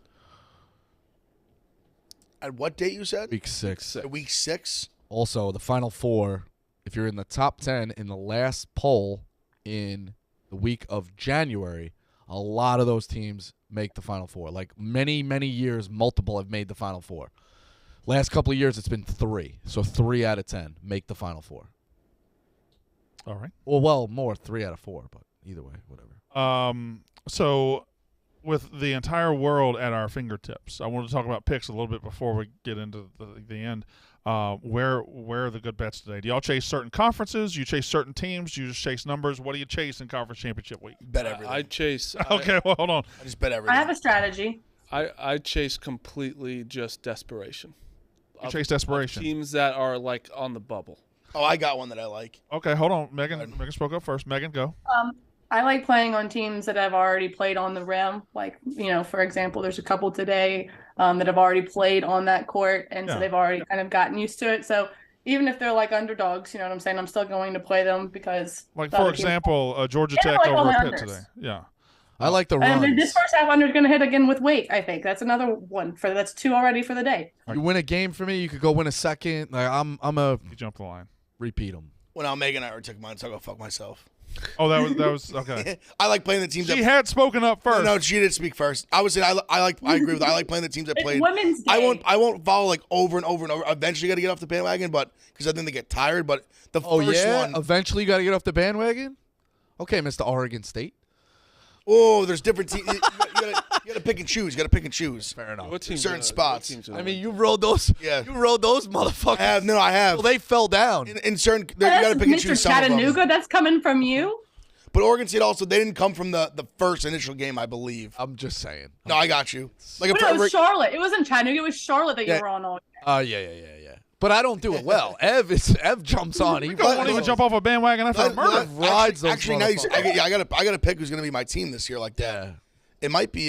At what date you said? Week 6. At week 6. Also, the Final Four, if you're in the top 10 in the last poll in the week of January, a lot of those teams make the Final Four. Like many, many years, multiple have made the Final Four. Last couple of years, it's been 3. So 3 out of 10 make the Final Four. All right. Well, more 3 out of 4, but either way, whatever. So with the entire world at our fingertips, I want to talk about picks a little bit before we get into the end. Where are the good bets today? Do y'all chase certain conferences? You chase certain teams? You just chase numbers? What do you chase in conference championship week? Bet everything. I chase. Okay, well, hold on. I just bet everything. I have a strategy. I chase completely just desperation. You chase desperation. Teams that are like on the bubble. Oh, I got one that I like. Okay, hold on. Megan spoke up first. Megan, go. I like playing on teams that have already played on the rim. Like, for example, there's a couple today that have already played on that court, and so they've already kind of gotten used to it. So even if they're like underdogs, you know what I'm saying, I'm still going to play them because. Like, for example, Georgia Tech like all over the at Pitt unders. today. Yeah. I like the And runs. then this first half under is going to hit again with Wake, I think. That's another one. That's 2 already for the day. You win a game for me, you could go win a second. Like I'm a You jump the line. repeat them. Well, now Megan and I already took mine, so I'll go fuck myself. Oh, that was okay. I like playing the teams. She that, had spoken up first. No, she did speak first. I would say I agree with that. I like playing the teams that It's played. Women's Day. I won't follow like over and over and over. Eventually, got to get off the bandwagon, but because I think they get tired. But the first one, Eventually, you got to get off the bandwagon. Okay, Mr. Oregon State. oh, there's different teams. You got to pick and choose. You got to pick and choose. Fair enough. What teams? Certain spots. What teams are I there? mean, you rode those. Yeah. You rode those motherfuckers. I have. Well, they fell down. In certain, you That's got to pick and Mr. choose some of them. Chattanooga. That's coming from you. But Oregon State also, they didn't come from the first initial game, I believe. I'm just saying. No, I got you. Like But it was Charlotte. It wasn't Chattanooga. It was Charlotte that you were on all year. Yeah. But I don't do it well. Ev jumps on. He You don't even jump off a bandwagon after a murder. rides those Actually, now you motherfuckers. I got to pick who's going to be my team this year like that. Yeah. It might be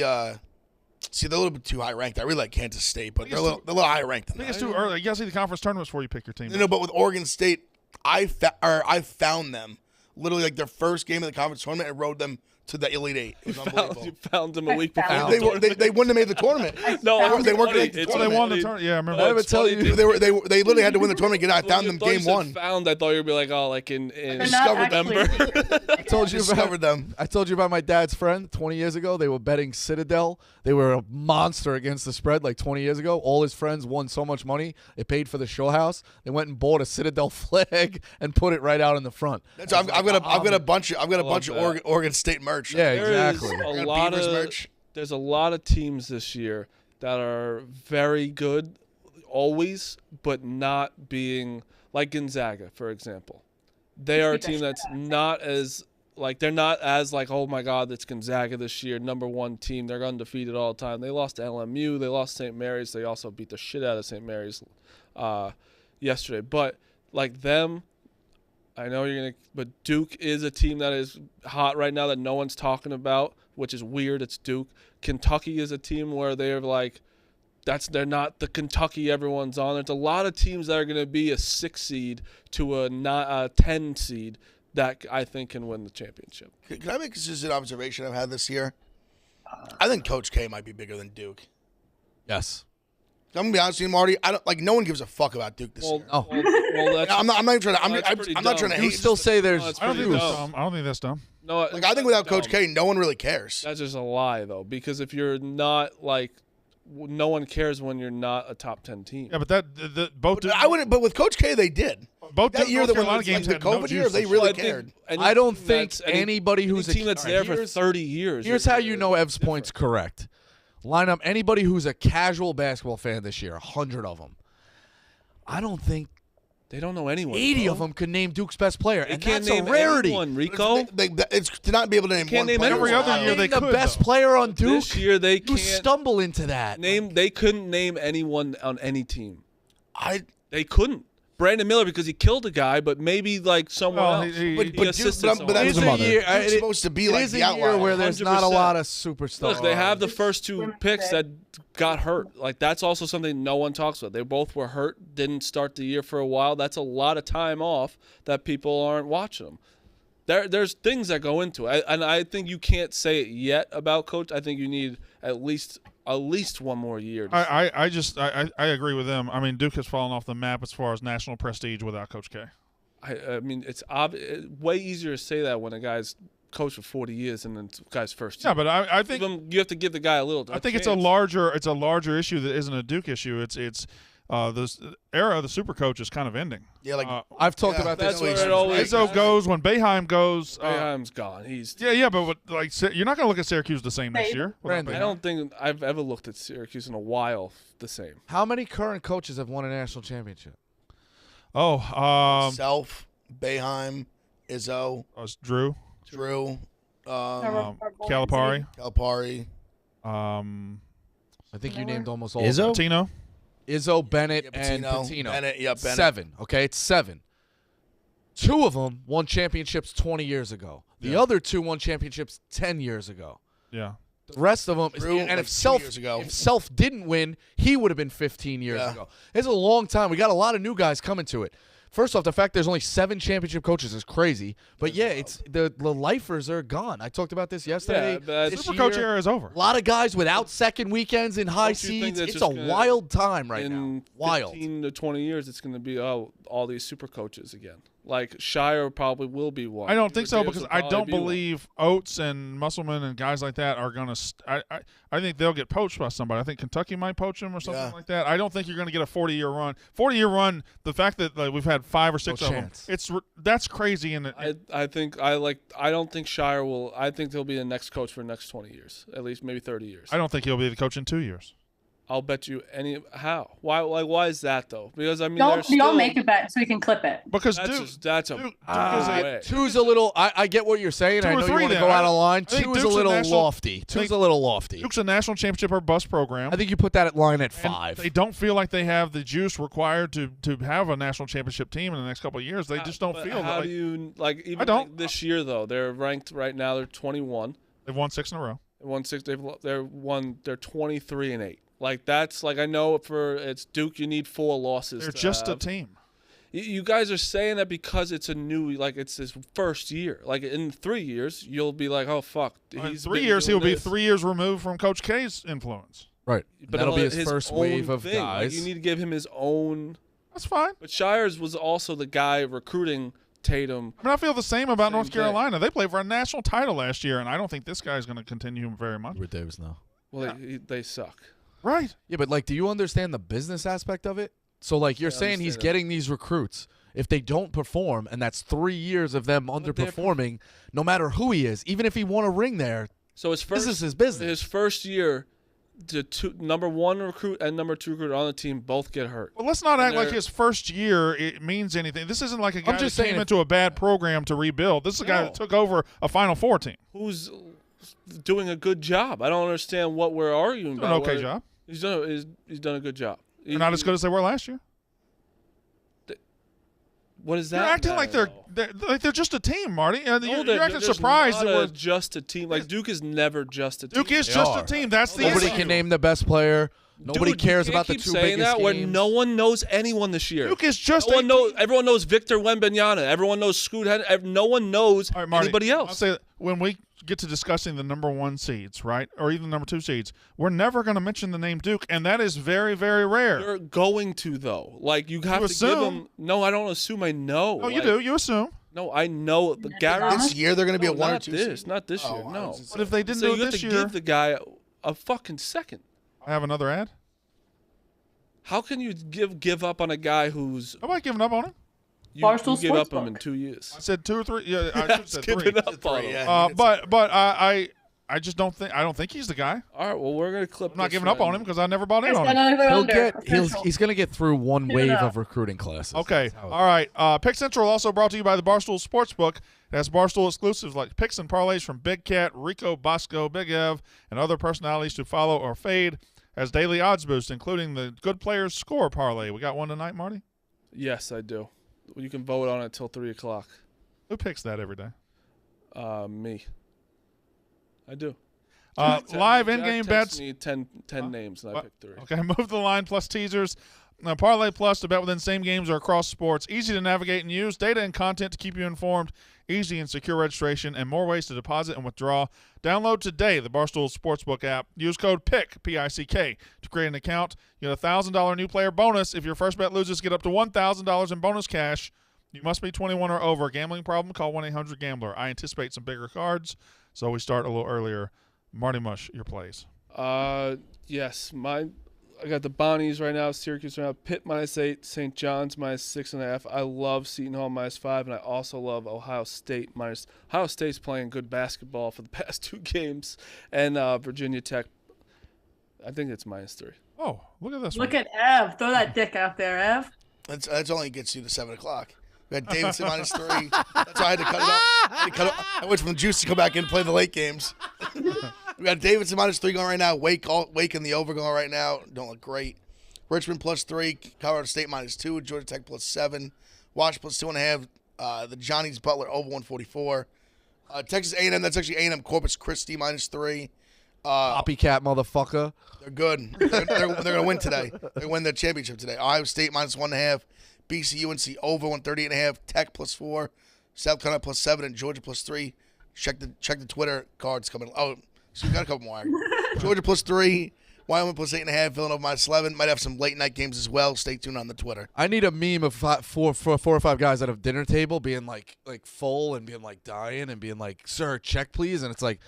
see, they're a little bit too high ranked. I really like Kansas State, but they're a little higher ranked I than think it's that. too early. You gotta see the conference tournaments before you pick your team. No, but with Oregon State, I found them literally like their first game of the conference tournament and rode them to the Elite Eight. It was unbelievable. You found them a week before. Found They wouldn't have made the tournament. No, they weren't funny. going to It's Oh, they tournament. won the tournament. Yeah, I remember. I ever It's tell funny, you? dude. They literally had to win the tournament. I found them I thought you game said 1. Found. I thought you'd be like, oh, like in They're not discovered actually- I told you Discovered them. I told you about my dad's friend 20 years ago. They were betting Citadel. They were a monster against the spread like 20 years ago. All his friends won so much money. It paid for the show house. They went and bought a Citadel flag and put it right out in the front. I've got a bunch of that. Oregon State merch. Yeah, There is exactly. a got lot Beavers of merch. there's a lot of teams this year that are very good always, but not being like Gonzaga, for example. They are a team that's not as they're not as oh my God, it's Gonzaga this year, number one team. They're undefeated all the time. They lost to LMU. They lost St. Mary's. They also beat the shit out of St. Mary's yesterday. But like them, I know but Duke is a team that is hot right now that no one's talking about, which is weird. It's Duke. Kentucky is a team where they're they're not the Kentucky everyone's on. There's a lot of teams that are going to be a 6 seed to a 10 seed that I think can win the championship. Can I make just an observation I've had this year? I think Coach K might be bigger than Duke. Yes. I'm gonna be honest with you, Marty. I don't no one gives a fuck about Duke this year. Oh. Well, I'm not even trying to. I'm not trying to You hate. still say there's. it's I don't think pretty that's dumb. dumb. I don't think that's dumb. No, I think without Coach K, no one really cares. That's just a lie, though, because if you're not no one cares when you're not a top 10 team. Yeah, but both. But with Coach K, they did. Both that year that Carolina was games the had no COVID year, juice they this really Well, cared. I don't think anybody who's a team that's there for here's- 30 years. Here's how you know Ev's point's correct. Line up anybody who's a casual basketball fan this year, 100 of them. I don't think they don't know anyone. 80 bro. of them could name Duke's best player, They and can't that's name a rarity. anyone, Rico. It's to not be able to name Can't one name player. Every other year they the could, best though. player on Duke. This year they You can't stumble into that. They couldn't name anyone on any team. I They couldn't. Brandon Miller because he killed a guy, but maybe someone Well, else. he- But Duke- assisted but someone. that It was is a a mother. year. Duke's supposed to be it like is the a outlier. year where there's not a 100%. lot of superstars. Look, they have the first 2 picks that got hurt. That's also something no one talks about. They both were hurt, didn't start the year for a while. That's a lot of time off that people aren't watching them. There's things that go into it, and I think you can't say it yet about Coach. I think you need at least one more year. I agree with them. I mean, Duke has fallen off the map as far as national prestige without Coach K. I mean, it's way easier to say that when a guy's coached for 40 years and then it's the guy's first year. Yeah, but I think you have to give the guy a little. I think it's a larger issue that isn't a Duke issue. It's this era of the super coach is kind of ending. Yeah, I've talked about That's this. where it always Izzo goes when Boeheim goes. Boeheim's gone. He's but you're not going to look at Syracuse the same next year. without Brandon, I Boeheim. don't think I've ever looked at Syracuse in a while the same. How many current coaches have won a national championship? Self, Boeheim, Izzo, Drew, Drew, Calipari, I think you named almost all. Izzo? of them. Patino. Izzo, Bennett, Yeah, and Pitino, Patino. Bennett, yeah, Bennett. 7. Okay, it's 7. 2 of them won championships 20 years ago. The other 2 won championships 10 years ago. Yeah. The rest of them, Drew, and like if 2 Self years ago. if Self didn't win, he would have been 15 years Yeah. ago. It's a long time. We got a lot of new guys coming to it. First off, the fact there's only 7 championship coaches is crazy. But yeah, it's the lifers are gone. I talked about this yesterday. Yeah, but This Super coach year, era is over. a lot of guys without second weekends in high Don't you think seeds. that's It's just a gonna- wild time right now. In Wild. 15 to 20 years, it's going to be all these super coaches again. Like Shire probably will be one. I don't think so Davis because will I probably don't be one. believe Oates and Musselman and guys like that are going to. I think they'll get poached by somebody. I think Kentucky might poach them or something Yeah. like that. I don't think you're going to get a 40-year run. 40-year run. The fact that we've had 5 or 6 No of chance. them, that's crazy. And I don't think Shire will. I think he'll be the next coach for the next 20 years, at least maybe 30 years. I don't think he'll be the coach in 2 years. I'll bet you how. Why is that though? Because I mean, Y'all there's still, make a bet so we can clip it. Because that's a Duke is way. 2's a little. I get what you're saying. 2 I or know you 3 want to then. go out of line. I think 2 is a Duke's a little national- lofty. 2's a little lofty. Duke's a national championship or bust program. I think you put that at line at And 5. They don't feel like they have the juice required to have a national championship team in the next couple of years. They just don't But feel how that. do you even I don't. like this year though? They're ranked right now. They're 21. They've won 6 in a row. They won 6. They're 23-8. Like that's like I know it's Duke. You need 4 losses. They're to just a have. team. You guys are saying that because it's it's his first year. Like in 3 years, you'll be like, oh fuck. In 3 years, he'll be 3 years removed from Coach K's influence. Right. But That'll be his his first own wave of thing. Like, guys. you need to give him his own. That's fine. But Shires was also the guy recruiting Tatum. I mean, I feel the same about Same North thing. Carolina. They played for a national title last year, and I don't think this guy's going to continue very much. Edward Davis now. Well, they suck. Right. Yeah, but like, do you understand the business aspect of it? So like, you're I saying he's understand it. getting these recruits. If they don't perform, and that's 3 years of them they're underperforming, no matter who he is, even if he won a ring there, So his first Business is business. His first year, the number 1 recruit and number 2 recruit on the team both get hurt. Well, let's not And act like they're- his first year it means anything. This isn't like a guy that just came saying into a bad program to rebuild. This is a guy that took over a Final Four team. Who's doing a good job. I don't understand what we're arguing Doing about. an okay whether- job. He's done a good job. They're not as good as they were last year. What is that? You're acting matter, like they're just a team, Marty. No, You're acting there's surprised not that we're just a team. Like Duke is never just a team. Duke is They just are. a team. That's the Nobody issue. can name the best player. Nobody Dude, you cares can't about the keep two saying biggest that where games. no one knows anyone this year. Duke is just no a one knows. Everyone knows Victor Wembanyama. Everyone knows Scoot Henry. No one knows All right, Marty, anybody I'll else. say that when we get to discussing the number 1 seeds, right, or even number 2 seeds, we're never going to mention the name Duke, and that is very, very rare. You're going to though. Like you have to give assume. them. No, I don't assume. I know. Oh, you Like, do. You assume. No, I know. The Garrett. This year they're going to be a 1 or not 2 this. seed. Not this Oh, year. I No. was just But if they didn't So do you it have this to year, give the guy a fucking second. I have another ad. How can you give up on a guy who's Nobody giving up on him. you Barstool give up Sportsbook. on him in 2 years? I said 2 or 3. Yeah, I should have That's said 3. giving up on him. Yeah. But I just don't think he's the guy. All right, well we're gonna clip. I'm not this giving up right on him because I never bought in It's on him. another He'll under. get. Official. He's going to get through one Get it wave up. of recruiting classes. Okay. That's how it All right. Pick Central also brought to you by the Barstool Sportsbook. It has Barstool exclusives like picks and parlays from Big Cat, Rico, Bosco, Big Ev, and other personalities to follow or fade. Has daily odds boost, including the Good Players Score parlay. We got one tonight, Marty? Yes, I do. You can vote on it till 3:00. Who picks that every day? Me. I do. Live Jack in-game texts bets. me 10 names, and I picked 3. Okay, move the line plus teasers. Parlay Plus to bet within same games or across sports. Easy to navigate and use. Data and content to keep you informed. Easy and secure registration and more ways to deposit and withdraw. Download today the Barstool Sportsbook app. Use code PICK, P-I-C-K, to create an account. You get a $1,000 new player bonus. If your first bet loses, get up to $1,000 in bonus cash. You must be 21 or over. Gambling problem? Call 1-800-GAMBLER. I anticipate some bigger cards, so we start a little earlier. Marty Mush, your plays. Yes, I got the Bonnies right now, Syracuse right now, Pitt -8, St. John's -6.5. I love Seton Hall -5, and I also love Ohio State minus. Ohio State's playing good basketball for the past 2 games, and Virginia Tech. I think it's -3. Oh, look at this Look one. at Ev. Throw that dick out there, Ev. That's only gets you to 7:00. We had Davidson -3. That's why I had to cut it off. I wait for the Juice to come back in and play the late games. We got Davidson -3 going right now. Wake in the over going right now. Don't look great. Richmond +3. Colorado State -2. Georgia Tech +7. Wash +2.5. The Johnny's Butler over 144. Texas A&M. That's actually A&M Corpus Christi -3. Copycat motherfucker. They're good. They're going to win today. They win their championship today. Ohio State -1.5. BC UNC over 138.5. Tech +4. South Carolina +7 and Georgia +3. Check the Twitter cards coming. Oh, so we got a couple more. Georgia +3. Wyoming +8.5. Villanova -11. Might have some late night games as well. Stay tuned on the Twitter. I need a meme of four or five guys at a dinner table being like full and being like dying and being like, "Sir, check please," and it's like,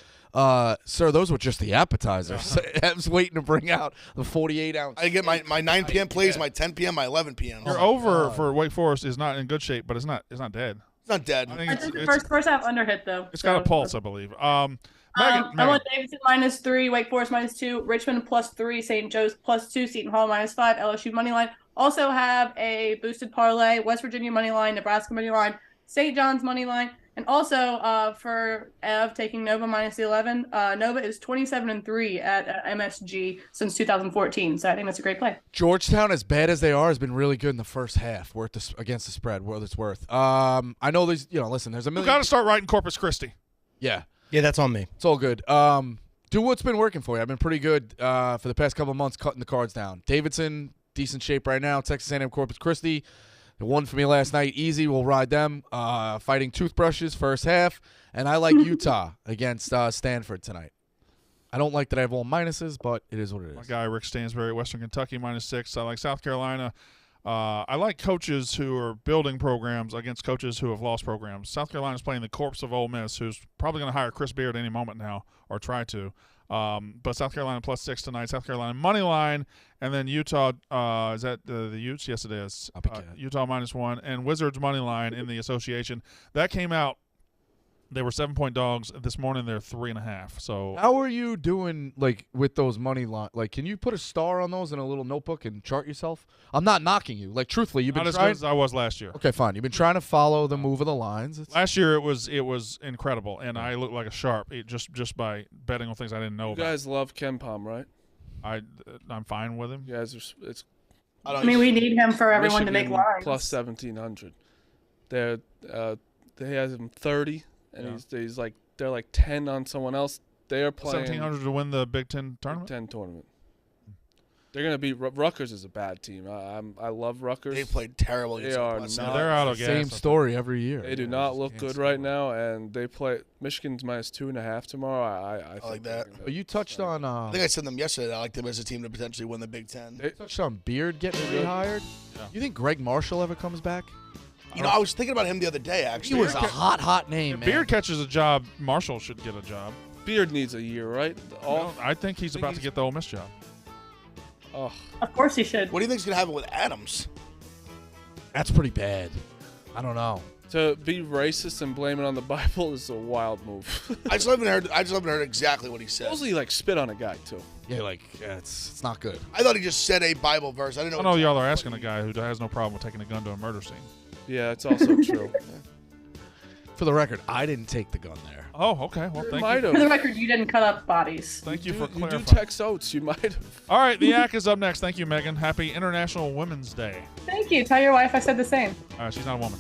"Sir, those were just the appetizers." I was waiting to bring out the 48-ounce. I get my 9 p.m. plays, my 10 p.m., my 11 p.m. Your over for Wake Forest is not in good shape, but it's not dead. It's not dead. I think I took the first half under hit though. it's got a pulse, I believe. Megan, I want Davidson -3, Wake Forest -2, Richmond +3, St. Joe's +2, Seton Hall -5, LSU moneyline. Also have a boosted parlay, West Virginia moneyline, Nebraska moneyline, St. John's moneyline, and also for Ev taking Nova -11. Nova is 27-3 at MSG since 2014, so I think that's a great play. Georgetown, as bad as they are, has been really good in the first half. Against the spread, what it's worth. I know there's, listen, there's a you million. got to start writing Corpus Christi. Yeah. Yeah, that's on me. It's all good. Do what's been working for you. I've been pretty good for the past couple of months cutting the cards down. Davidson, decent shape right now. Texas A&M Corpus Christi. The one for me last night, easy. We'll ride them. Fighting toothbrushes first half. And I like Utah against Stanford tonight. I don't like that I have all minuses, but it is what it is. My guy, Rick Stansbury, Western Kentucky -6. I like South Carolina. I like coaches who are building programs against coaches who have lost programs. South Carolina's playing the corpse of Ole Miss, who's probably going to hire Chris Beard any moment now, or try to. But South Carolina +6 tonight. South Carolina money line, and then Utah. Is that the Utes? Yes, it is. Utah -1 and Wizards money line in the association. That came out They were 7-point dogs. This morning they're 3.5. So How are you doing, like, with those money line? Like, can you put a star on those in a little notebook and chart yourself? I'm not knocking you. Like, truthfully, you've been not as good trying. as I was last year. Okay, fine. You've been trying to follow the move of the lines. Last year it was incredible, and I looked like a sharp just by betting on things I didn't know You about. guys love Ken Palm, right? I'm fine with him. You guys it's I mean, we need him for everyone to make Michigan lines. plus 1,700. They're they has him 30, and he's like they're like 10 on someone else. They are playing 1,700 to win the Big Ten tournament. Big Ten tournament. They're gonna beat Rutgers is a bad team. I love Rutgers. They played terrible. They are not. They're out of gas. Same story every year. They do not look good right now, and they play Michigan's minus 2.5 tomorrow. I like that. Oh, you touched on. I think I said them yesterday. I like them as a team to potentially win the Big Ten. You touched on Beard getting rehired. Yeah. You think Greg Marshall ever comes back? You know, I was thinking about him the other day. He Actually, was a hot name, If man. Beard catches a job, Marshall should get a job. Beard needs a year, right? I think he's about to get the Ole Miss job. Oh, Of course he should. What do you think's gonna happen with Adams? That's pretty bad. I don't know. to be racist and blame it on the Bible is a wild move. I just haven't heard exactly what he said. Supposedly, like spit on a guy too. Yeah, like it's not good. I thought he just said a Bible verse. I didn't know. I know y'all are asking a guy who has no problem with taking a gun to a murder scene. Yeah, it's also true. For the record, I didn't take the gun there. Oh, okay. Well, thank might you. For the record, you didn't cut up bodies. Thank you for You clarifying. do text oats. You might have. All right, the Yak is up next. Thank you, Megan. Happy International Women's Day. Thank you. Tell your wife I said the same. She's not a woman.